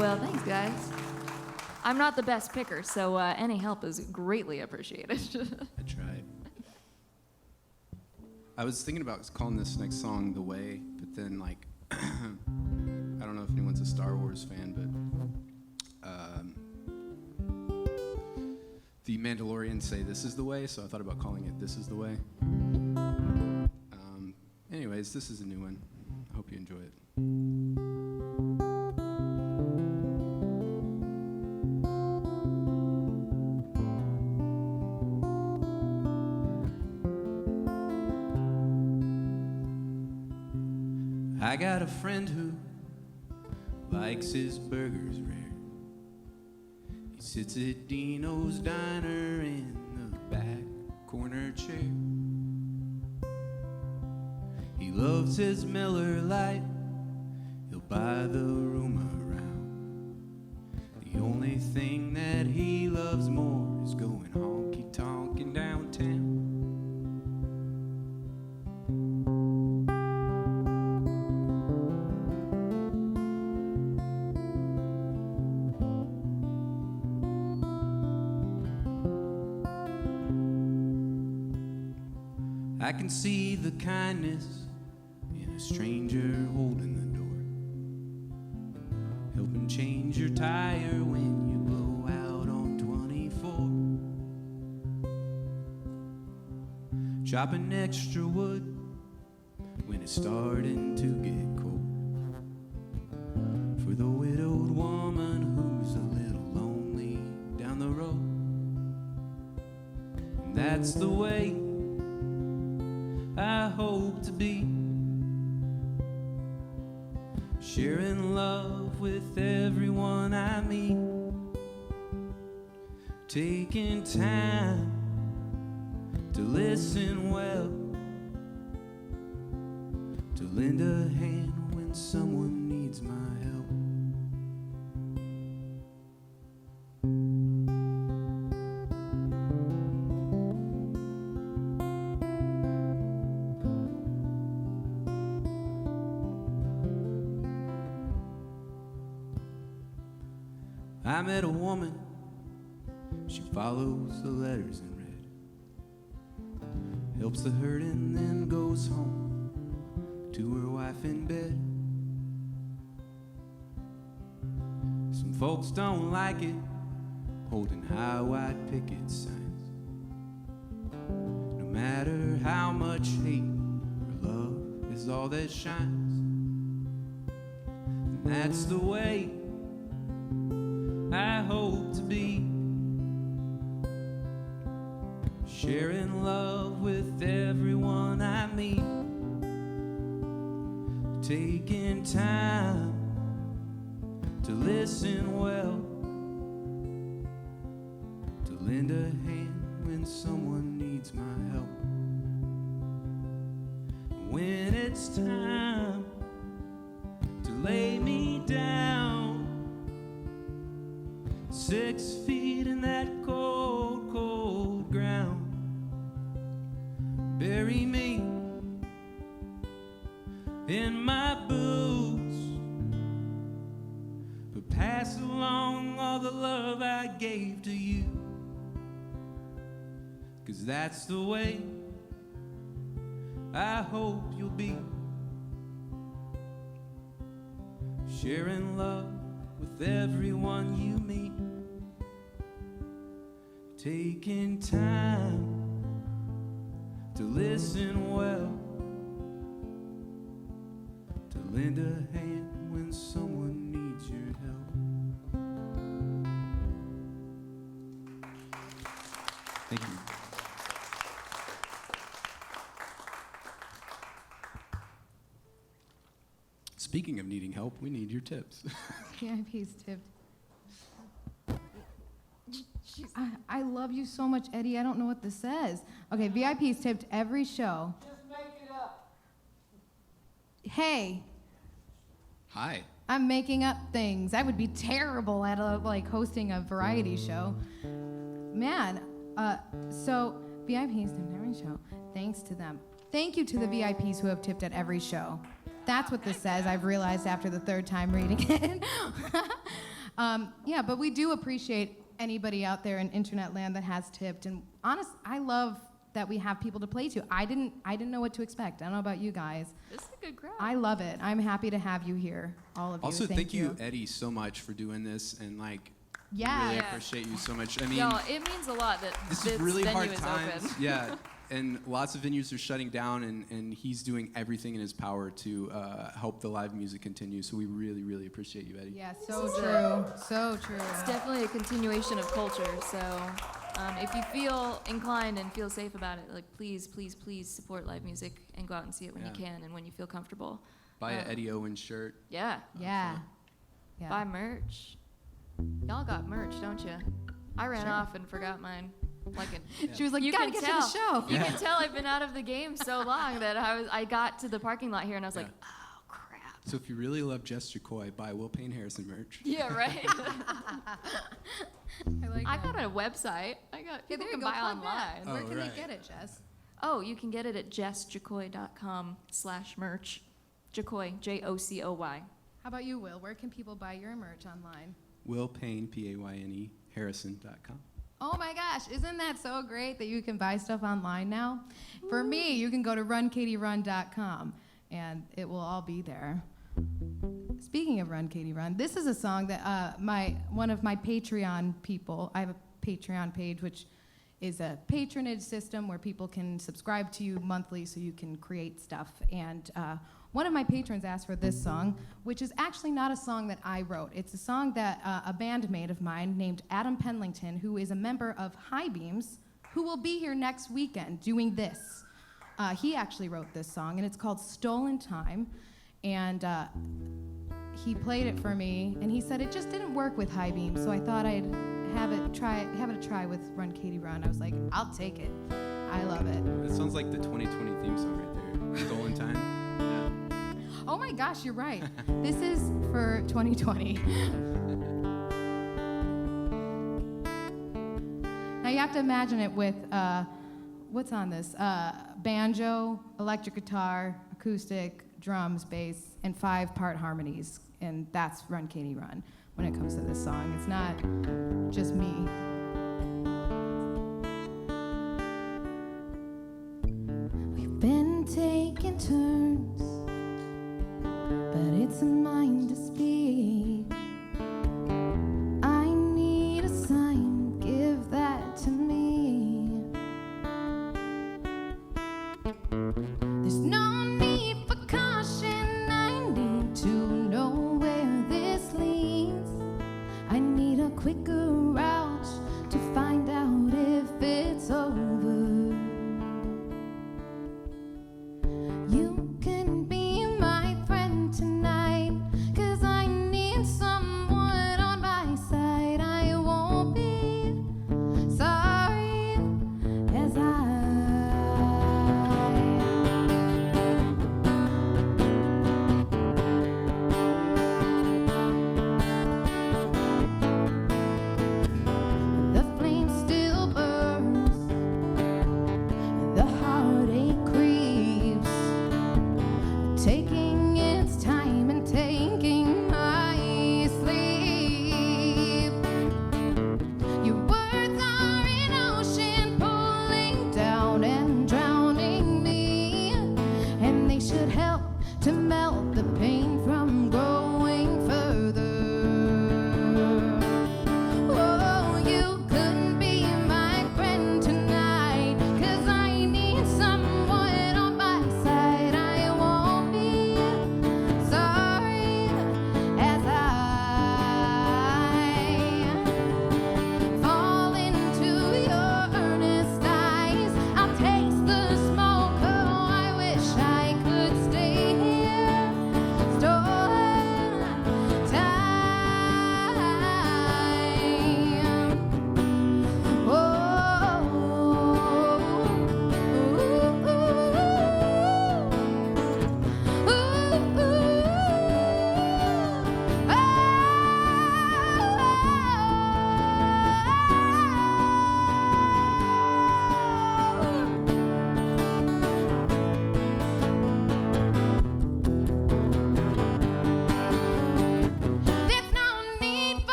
Well, thanks, guys. I'm not the best picker, so any help is greatly appreciated. I tried. I was thinking about calling this next song "The Way," but then like, I don't know if anyone's a Star Wars fan, but the Mandalorians say this is the way, so I thought about calling it "This Is the Way." Anyways, this is a new one. I hope you enjoy it. I got a friend who likes his burgers rare. He sits at Dino's Diner in the back corner chair. He loves his Miller Lite. He'll buy the room around. The only thing that he loves more is going honky-tonkin' downtown. I can see the kindness in a stranger holding the door, helping change your tire when you blow out on 24, chopping extra wood when it's starting to get cold, for the widowed woman who's a little lonely down the road. And that's the way I hope to be, sharing love with everyone I meet, taking time to listen well, to lend a hand when someone needs my help. I met a woman, she follows the letters in red, helps the hurting, then goes home to her wife in bed. Some folks don't like it, holding high white picket signs. No matter how much hate, her love is all that shines. And that's the way I hope to be, sharing love with everyone I meet, taking time to listen well, to lend a hand when someone needs my help. When it's time to lay me down 6 feet in that cold, cold ground, bury me in my boots, but pass along all the love I gave to you, 'cause that's the way I hope you'll be, sharing love with everyone you meet, taking time to listen well, to lend a hand when someone needs your help. Thank you. Speaking of needing help, we need your tips. VIP's tipped. I love you so much, Eddie. I don't know what this says. Okay, VIP's tipped every show. Just make it up. Hey, Hi. I'm making up things. I would be terrible at hosting a variety show. Man, so VIPs tipped every show. Thanks to them. Thank you to the VIPs who have tipped at every show. That's what this says. I've realized after the third time reading it. Yeah, but we do appreciate anybody out there in internet land that has tipped. And honest, I love that we have people to play to. I didn't know what to expect. I don't know about you guys. This is a good crowd. I love it. I'm happy to have you here, all of you. Also, thank you, Eddie, so much for doing this, and like, Yeah. really Yeah. appreciate you so much. I mean, Y'all, it means a lot that this this is really venue hard is times. open. Yeah, and lots of venues are shutting down, and he's doing everything in his power to help the live music continue. So we really, really appreciate you, Eddie. Yeah, so true. So true. It's definitely a continuation of culture. So if you feel inclined and feel safe about it, like please, please, please support live music and go out and see it when you Yeah. can and when you feel comfortable. Buy a Eddie Owen shirt. Yeah. Yeah. Yeah. Buy merch. Y'all got merch, don't you? I ran off and forgot mine. Like She was like, you gotta get to the show. You can tell I've been out of the game so long that I got to the parking lot here and I was like, Yeah. oh crap. So if you really love Jess Jocoy, buy Will Payne Harrison merch. Yeah, right. I like I that. got a website. People there you can go, buy plug that. online. Where can right. they get it, Jess? Oh, you can get it at jessjocoy.com/merch. Jocoy, Jocoy. How about you, Will? Where can people buy your merch online? Will Payne, Payne, Harrison.com. Oh my gosh, isn't that so great that you can buy stuff online now? For me, you can go to runkatierun.com and it will all be there. Speaking of Run Katie Run, this is a song that one of my Patreon people, I have a Patreon page which is a patronage system where people can subscribe to you monthly so you can create stuff. And one of my patrons asked for this song, which is actually not a song that I wrote. It's a song that a bandmate of mine named Adam Penlington, who is a member of High Beams, who will be here next weekend doing this. He actually wrote this song, and it's called Stolen Time. And he played it for me, and he said it just didn't work with High Beams, so I thought I'd have it a try with Run Katie Run. I was like, I'll take it. I love it. That sounds like the 2020 theme song right there. Stolen Time. Yeah. Oh my gosh, you're right. This is for 2020. Now you have to imagine it with, what's on this? Banjo, electric guitar, acoustic, drums, bass, and 5-part harmonies. And that's Run Katie Run when it comes to this song. It's not just me. We've been taking turns, but it's mine to speak. I need a sign, give that to me. There's no need for caution, I need to know where this leads. I need a quicker route to find out if it's over. You can be my friend tonight, 'cause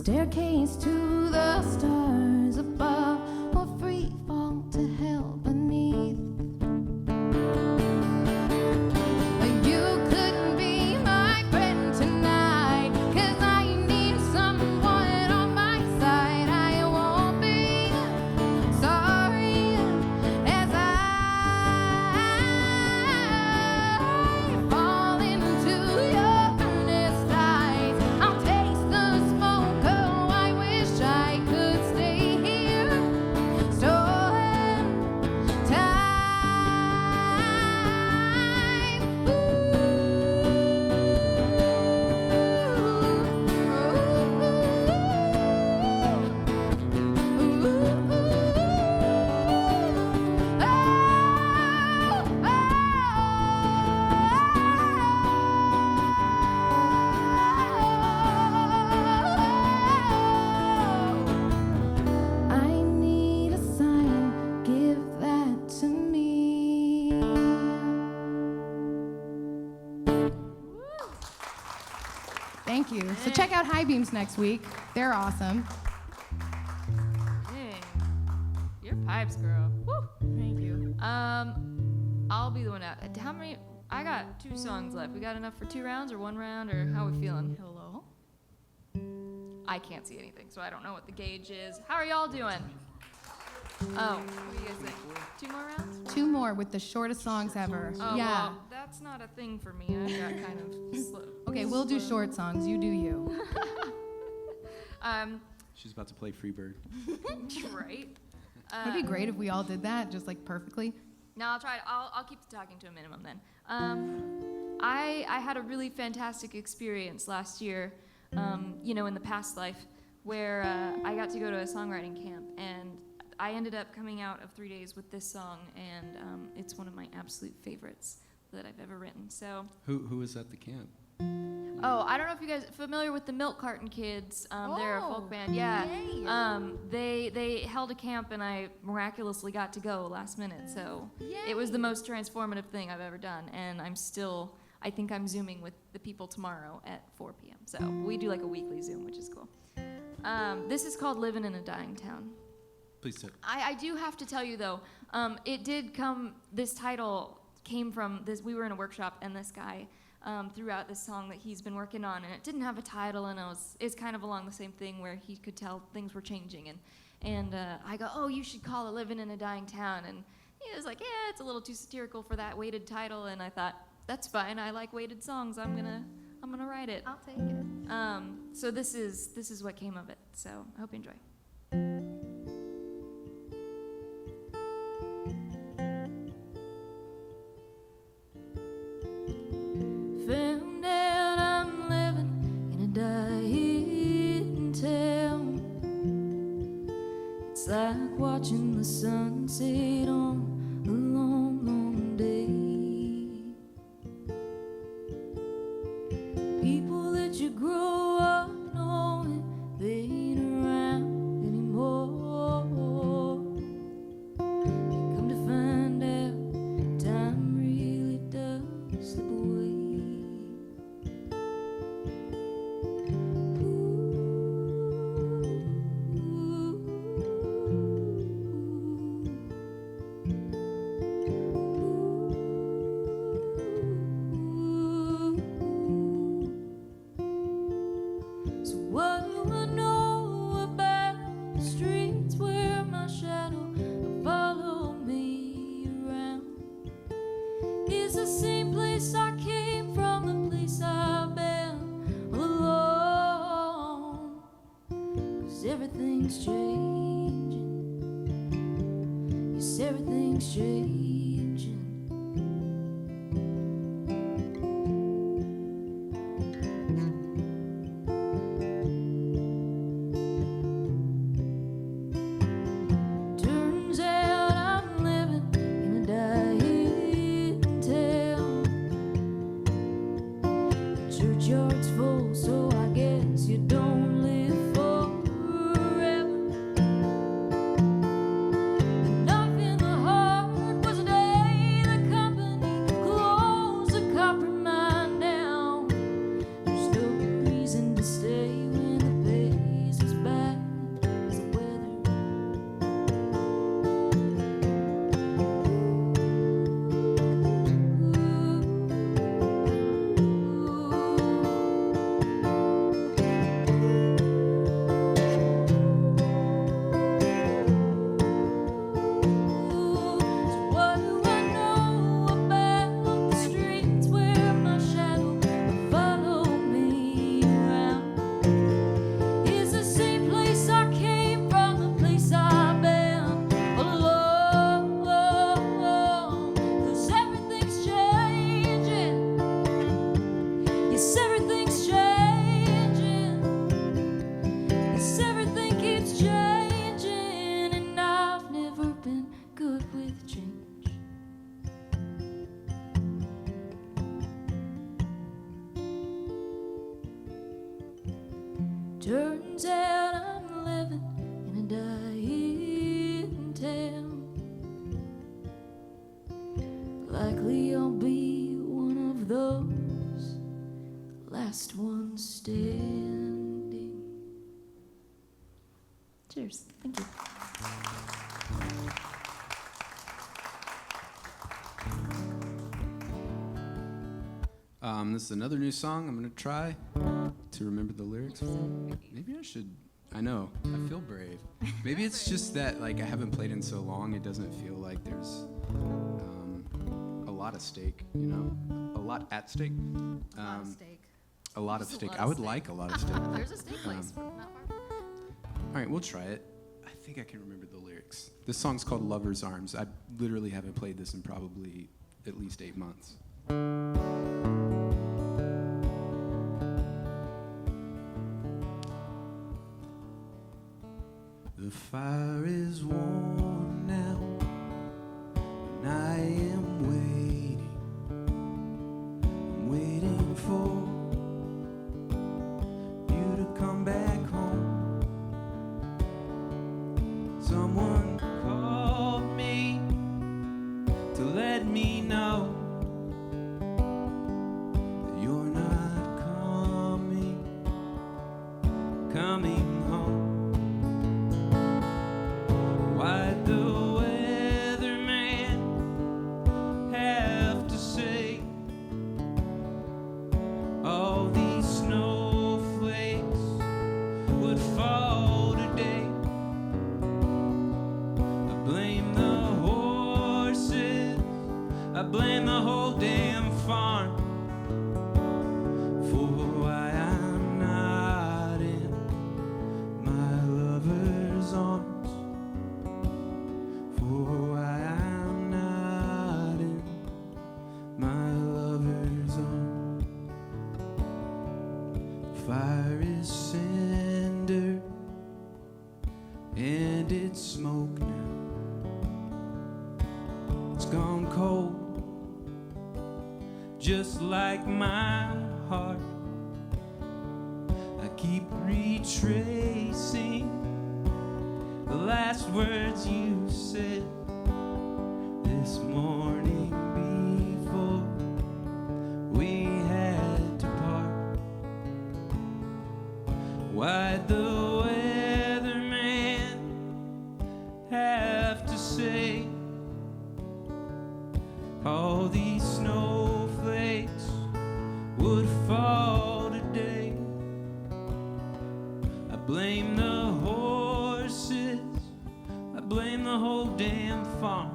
Staircase to the stars above, or free fall to hell beneath. You couldn't be my friend tonight, 'cause I need someone on my side. I won't be sorry as I fall into your earnest eyes. I'll taste the smoke, oh, I wish I could stay here, stolen time. I need a sign, give that to me. Thank you. So check out High Beams next week. They're awesome. Dang. Your pipes, girl. Woo. Thank you. I'll be the one out. How many? I got 2 songs left. We got enough for 2 rounds or 1 round, or how we feeling? Hello. I can't see anything, so I don't know what the gauge is. How are y'all doing? Oh, what do you guys think? 2 more rounds? 2 more with the shortest songs ever. Oh, Yeah. well, that's not a thing for me. I got kind of slow. Okay, we'll do short songs. You do you. She's about to play Freebird. Right. It'd be great if we all did that, just like perfectly. No, I'll try. I'll keep the talking to a minimum then. I had a really fantastic experience last year, in the past life, where I got to go to a songwriting camp, and I ended up coming out of 3 days with this song, and it's one of my absolute favorites that I've ever written. So. Who was at the camp? Oh, I don't know if you guys are familiar with the Milk Carton Kids. They're a folk band. Yeah. They held a camp, and I miraculously got to go last minute. So it was the most transformative thing I've ever done. And I think I'm Zooming with the people tomorrow at 4 p.m. So we do like a weekly Zoom, which is cool. This is called Living in a Dying Town. Please sit. I do have to tell you, though, this title came from this. We were in a workshop, and this guy threw out this song that he's been working on, and it didn't have a title, and it's kind of along the same thing where he could tell things were changing, and I go, oh, you should call it Living in a Dying Town, and he was like, yeah, it's a little too satirical for that weighted title, and I thought, that's fine, I like weighted songs, I'm gonna write it. I'll take it. So this is what came of it, so I hope you enjoy. Found out I'm living in a dying town. It's like watching the sunset on a long, long day. People that you grow up knowing, they ain't around anymore. You come to find out time really does slip away. So what do I know about the streets where my shadow will follow me around? It's the same place I came from, the place I've been all along. 'Cause everything's changing. Yes, everything's changing. Turns out I'm living in a dying town. The churchyard's full, so I guess you don't live forever. The knife in the heart was an Turns out I'm living in a dying town. Likely I'll be one of those last ones standing. Cheers. Thank you. This is another new song I'm going to try to remember the lyrics for. Maybe I should. I know. I feel brave. Maybe it's just that like I haven't played in so long. It doesn't feel like there's a lot of stake. You know, a lot at stake. A lot of steak. A lot of Just a steak. lot I of would steak. like a lot of steak. There's a steak place not far. All right, we'll try it. I think I can remember the lyrics. This song's called Lover's Arms. I literally haven't played this in probably at least 8 months. The fire is warm now, and I am waiting. I'm waiting for you to come back home. Someone called me to let me know that you're not coming home. Why'd the weatherman have to say all these snowflakes would fall today? I blame the horses, I blame the whole damn farm for why I'm not in my lover's arms. For why I'm not in my lover's arms. Fire is cinder and it's smoke now. It's gone cold, just like my heart. I keep retracing the last words you said this morning before we had to part. Why'd the weatherman have to say all these snowflakes would fall today? I blame the horses, I blame the whole damn farm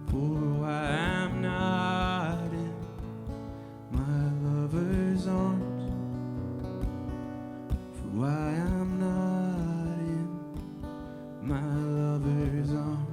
for why I'm not in my lover's arms. For why I'm not in my lover's arms.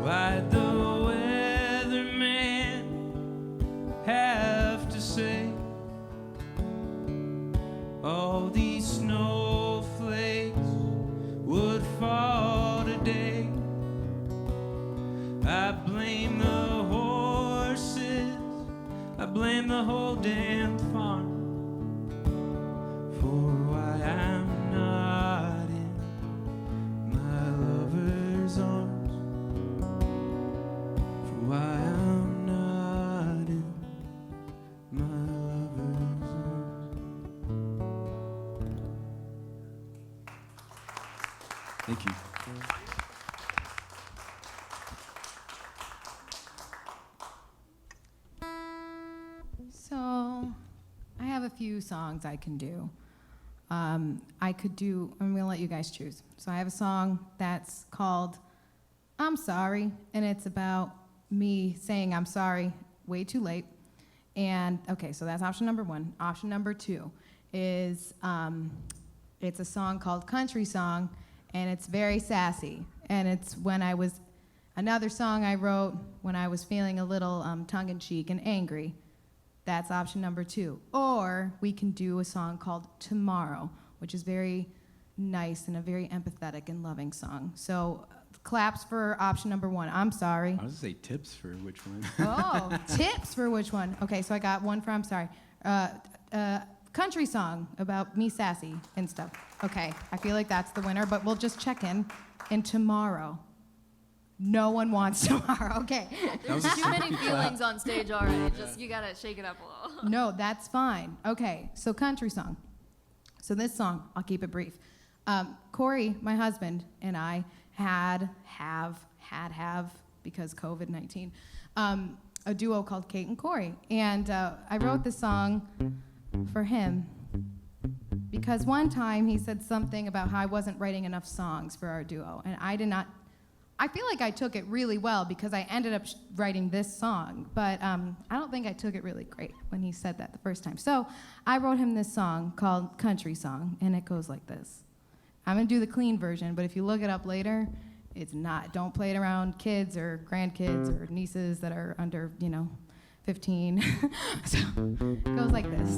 Why'd the weatherman have to say all these snowflakes would fall today? I blame the horses, I blame the whole damn farm for why I'm not in my lover's arms. Why I'm not in my lover's arms. Thank you. So, I have a few songs I can do. I'm gonna let you guys choose. So I have a song that's called I'm Sorry, and it's about me saying I'm sorry way too late. And okay, so that's option number one. Option number two is it's a song called Country Song, and it's very sassy. And it's another song I wrote when I was feeling a little tongue-in-cheek and angry. That's option number two. Or we can do a song called Tomorrow, which is very nice and a very empathetic and loving song. So claps for option number one. I'm sorry. I was going to say tips for which one. Oh, tips for which one? Okay, so I got one for, I'm sorry. Country song about me sassy and stuff. Okay, I feel like that's the winner, but we'll just check in. And Tomorrow. No one wants Tomorrow. Okay. There's too many feelings on stage already. Just, you gotta shake it up a little. No, that's fine. Okay, so country song. So this song, I'll keep it brief. Corey, my husband, and I have, because COVID-19, a duo called Kate and Corey. And I wrote this song for him because one time he said something about how I wasn't writing enough songs for our duo. And I feel like I took it really well because I ended up writing this song, but I don't think I took it really great when he said that the first time. So I wrote him this song called Country Song, and it goes like this. I'm gonna do the clean version, but if you look it up later, it's not. Don't play it around kids or grandkids or nieces that are under, 15. So it goes like this.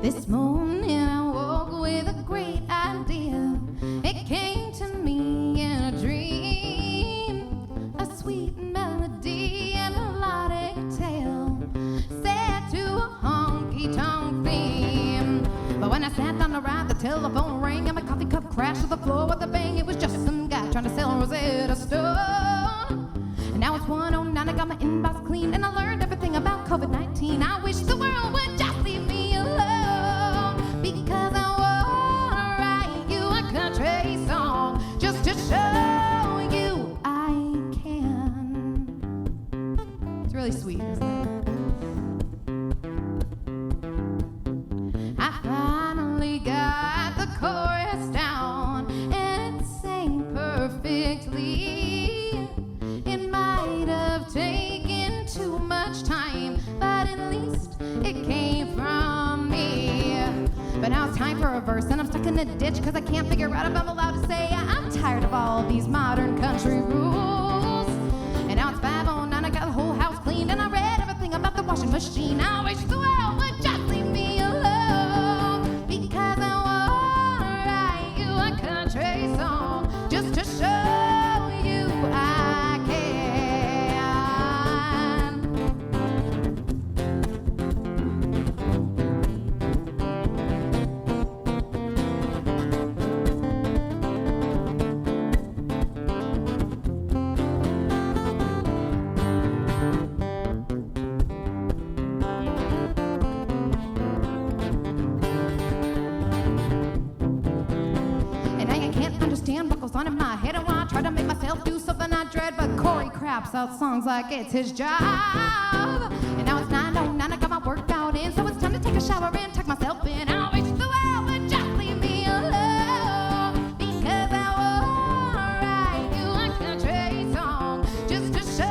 This morning I woke with a great idea. It came to me in a dream. A sweet melody and a melodic tale set to a honky-tonk theme. But when I sat down to write, the telephone rang and my coffee cup crashed to the floor with a bang. It was just some guy trying to sell a Rosetta Stone. And now it's 1:09, I got my inbox clean, and I learned everything about COVID-19. I wish the world would just leave me alone, because I wanna write you a country song just to show you I can. It's really sweet, isn't it? I finally got the chorus down, and it sang perfectly. It might have taken too much time, but at least it came from me. But now it's time for a verse, and I'm stuck in a ditch because I can't figure out if I'm allowed to say I'm tired of all these modern country rules. And now it's 5:09, I got the whole house cleaned, and I read everything about the washing machine. I wish the world would just leave me alone, because I wanna write you a country song just to show you I can. And I can't understand what goes on in my head, and when I try to make myself do something I dread, but Corey craps out songs like it's his job. And now it's 9:09, I got my workout in, so it's time to take a shower and tuck myself in. I wish the world would just leave me alone, because I wanna write you a country song just to show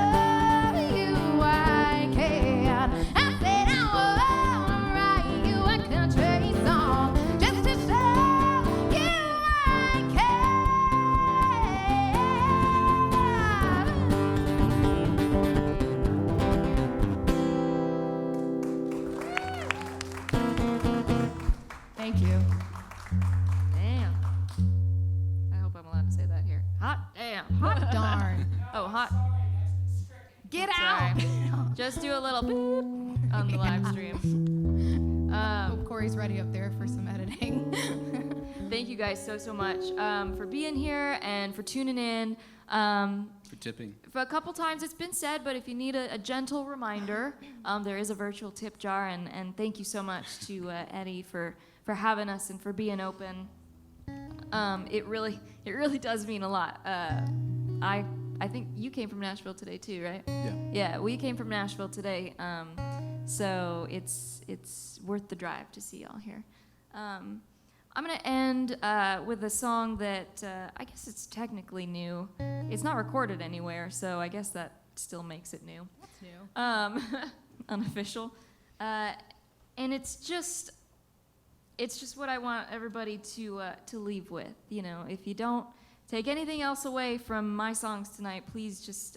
you I can. I said I wanna write you a country song just to show you I can. Thank you. Damn. I hope I'm allowed to say that here. Hot damn. Hot darn. Oh, hot. Get Sorry. out. Just do a little beep on the live stream. Hope Corey's ready up there for some editing. Thank you guys so much for being here and for tuning in. For tipping. For a couple times it's been said, but if you need a gentle reminder, there is a virtual tip jar, and thank you so much to Eddie for having us and for being open. It really does mean a lot. I think you came from Nashville today too, right? Yeah. Yeah, we came from Nashville today, so it's worth the drive to see y'all here. I'm going to end with a song that I guess it's technically new. It's not recorded anywhere, so I guess that still makes it new. What's new? Unofficial. And it's just what I want everybody to leave with. You know, if you don't take anything else away from my songs tonight, please just,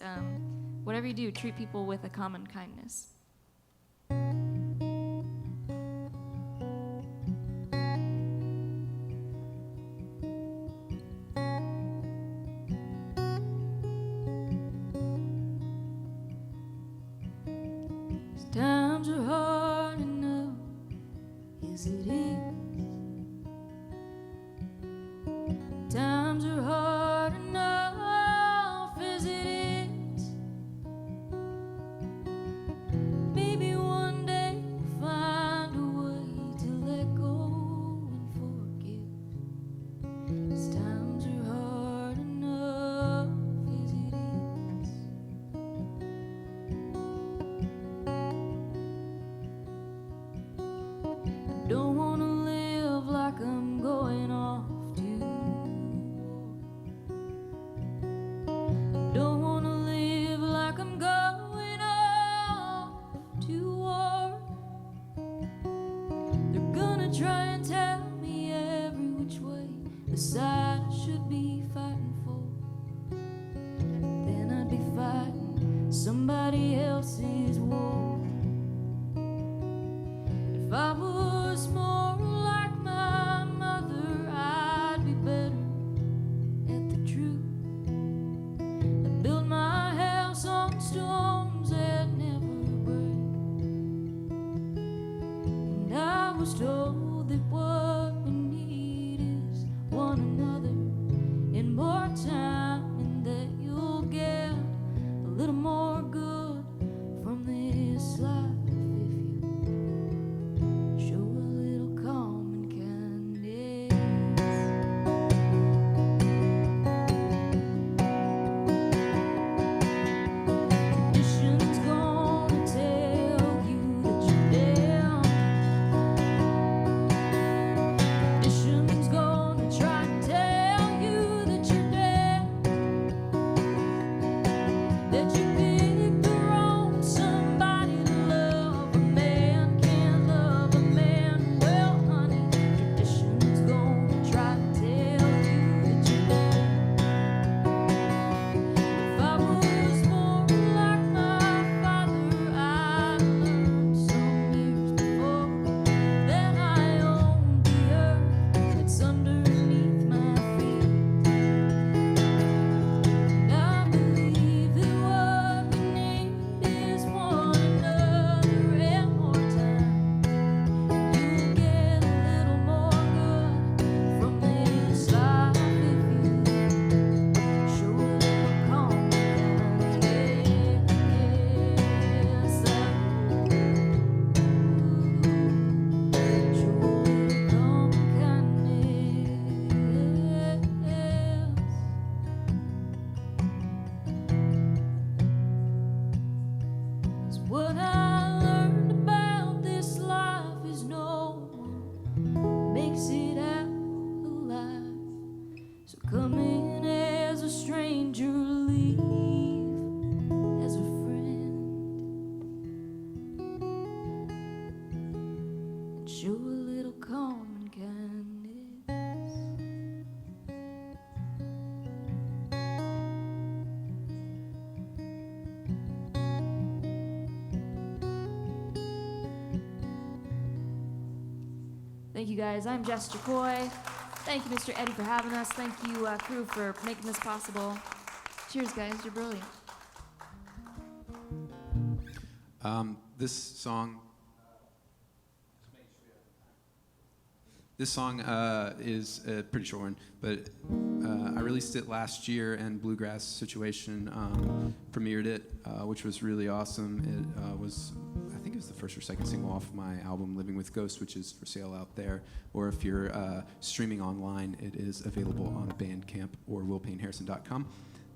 whatever you do, treat people with a common kindness. Times are hard enough, yes it is. Times are hard enough as it is. Maybe one day we'll find a way to let go and forgive. 'Cause times are hard enough as it is. I don't wanna live like I'm going off to war. I don't wanna live like I'm going off to war. They're gonna try and tell me every which way the side I should be fighting for. Then I'd be fighting somebody else's war. If I was more like my mother, I'd be better at the truth. I'd build my house on stones that never break. And I was told that what we need is one another and more time, and that you'll get a little more good from this life if you show a little common kindness. Tradition's gonna tell you that you're down. Tradition's gonna try and tell you that you're down. That you picked the wrong somebody to love. A man can't love a man. Well, honey, tradition's gonna try to tell you that you're down. If I was more like my father, I'd learned some years before that I owned the earth that's underneath my feet. And I believe that what we need is one another and more time. You'll get a little more good from this life if you show a little common kindness. Show a little common kindness. 'Cause what I learned about this life is no one makes it out alive. So come in as a stranger, leave as a friend, and show a little common kindness. Thank you guys. I'm Jess Jocoy. Thank you, Mr. Eddie, for having us. Thank you, crew, for making this possible. Cheers, guys. You're brilliant. This song is a pretty short one, but I released it last year, and Bluegrass Situation premiered it, which was really awesome. It was, I think it was the first or second single off my album Living with Ghosts, which is for sale out there. Or if you're streaming online, it is available on Bandcamp or willpayneharrison.com.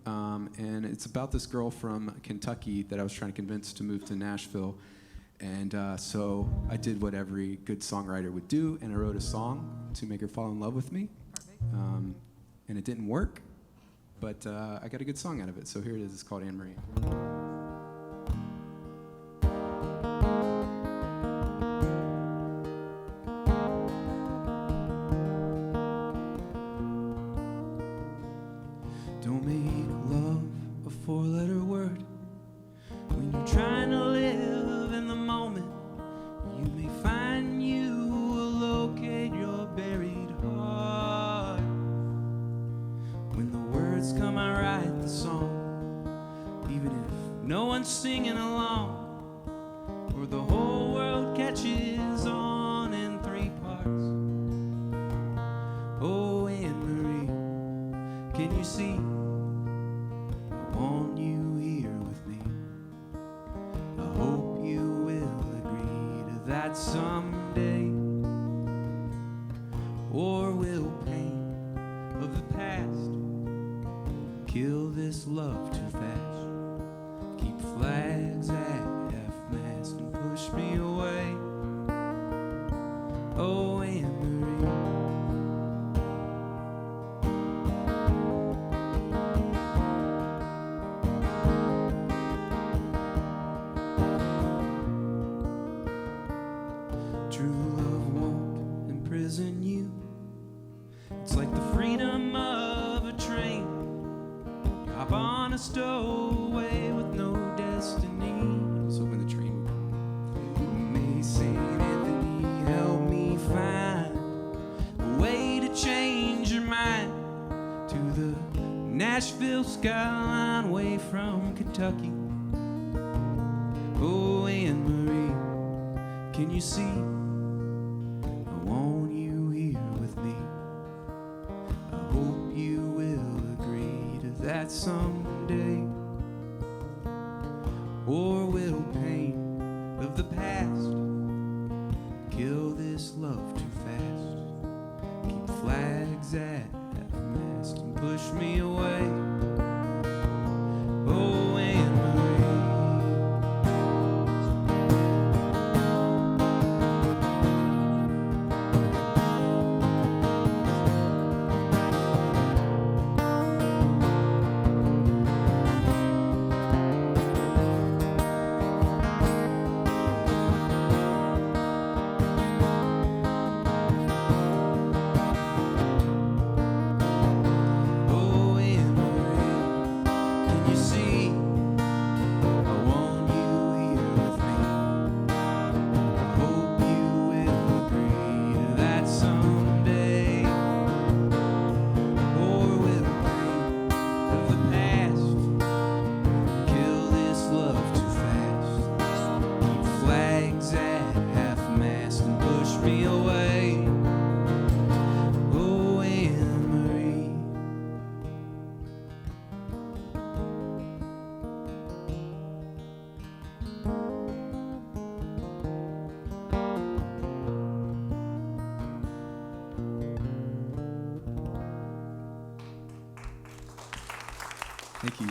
And it's about this girl from Kentucky that I was trying to convince to move to Nashville. And so I did what every good songwriter would do, and I wrote a song to make her fall in love with me. And it didn't work, but I got a good song out of it. So here it is. It's called Anne Marie. Don't make love a four-letter word. When you're trying to live in the moment, you may find you will locate your buried heart. When the words come, I write the song, even if no one's singing along, or the whole world catches on in three parts. Oh, Anne Marie, can you see? I want you here with me. I hope you will agree to that someday. Or will pain of the past kill this love too fast? Keep flags at half-mast and push me away. Oh, Anne Marie. True love won't imprison you. It's like the freedom of a train. You hop on a stowaway with no destiny. So when the train May St. Anthony help me find a way to change your mind to the Nashville skyline way from Kentucky. Oh, Anne Marie, can you see? I want you here with me. I hope you will agree to that someday. Or will pain of the past kill this love too fast? Keep flags at half-mast and push me away. Oh, Anne Marie. Oh, Anne Marie, can you see? I want you here with me. I hope you will agree to that someday. Or will pain of the past kill this love too fast? Keep flags at half-mast and push me away. Oh, Anne Marie. Thank you.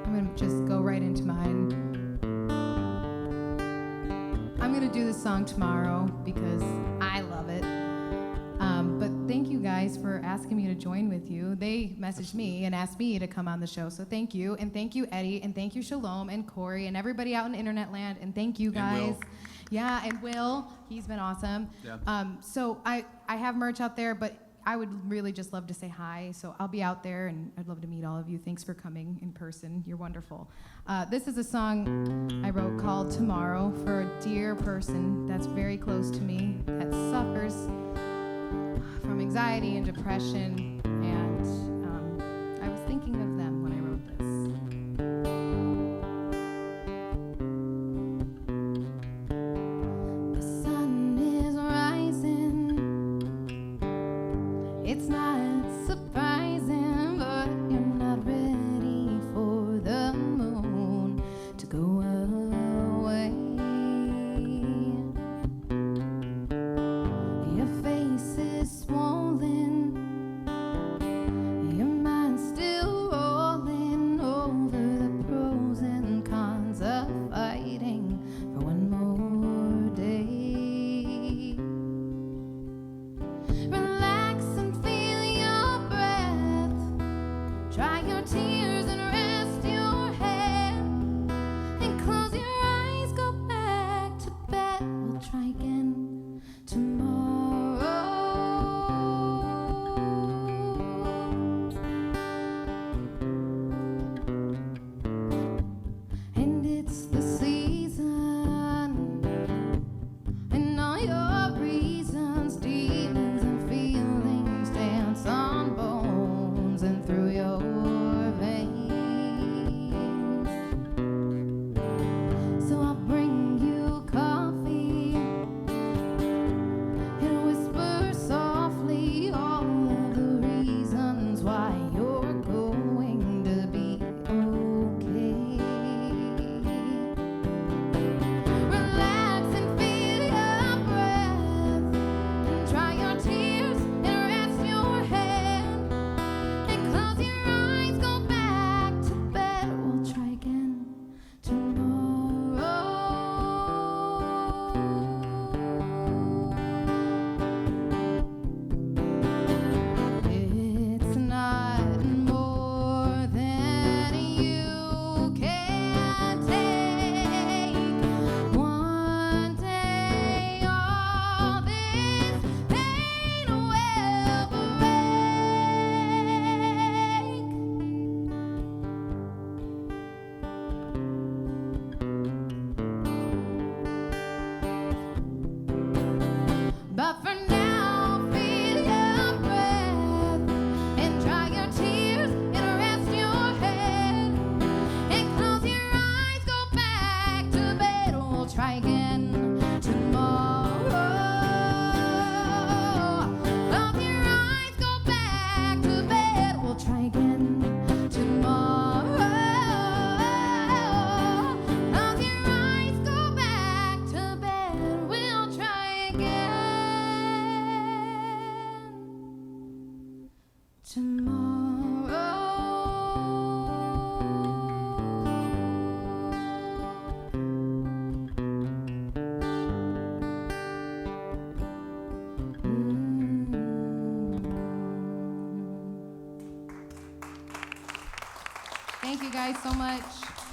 I'm going to just go right into mine. I'm going to do this song tomorrow because I love it. But thank you guys for asking me to join with you. They messaged me and asked me to come on the show, so thank you. And thank you, Eddie, and thank you, Shalom, and Corey, and everybody out in internet land, and thank you guys. Will. Yeah, and Will, he's been awesome. Yeah. So I have merch out there, but I would really just love to say hi. So I'll be out there, and I'd love to meet all of you. Thanks for coming in person. You're wonderful. This is a song I wrote called Tomorrow for a dear person that's very close to me that suffers from anxiety and depression, and I was thinking of them when I wrote this. The sun is rising. It's not surprising, but you're not ready for the moon to go away. Your face is swollen. guys so much.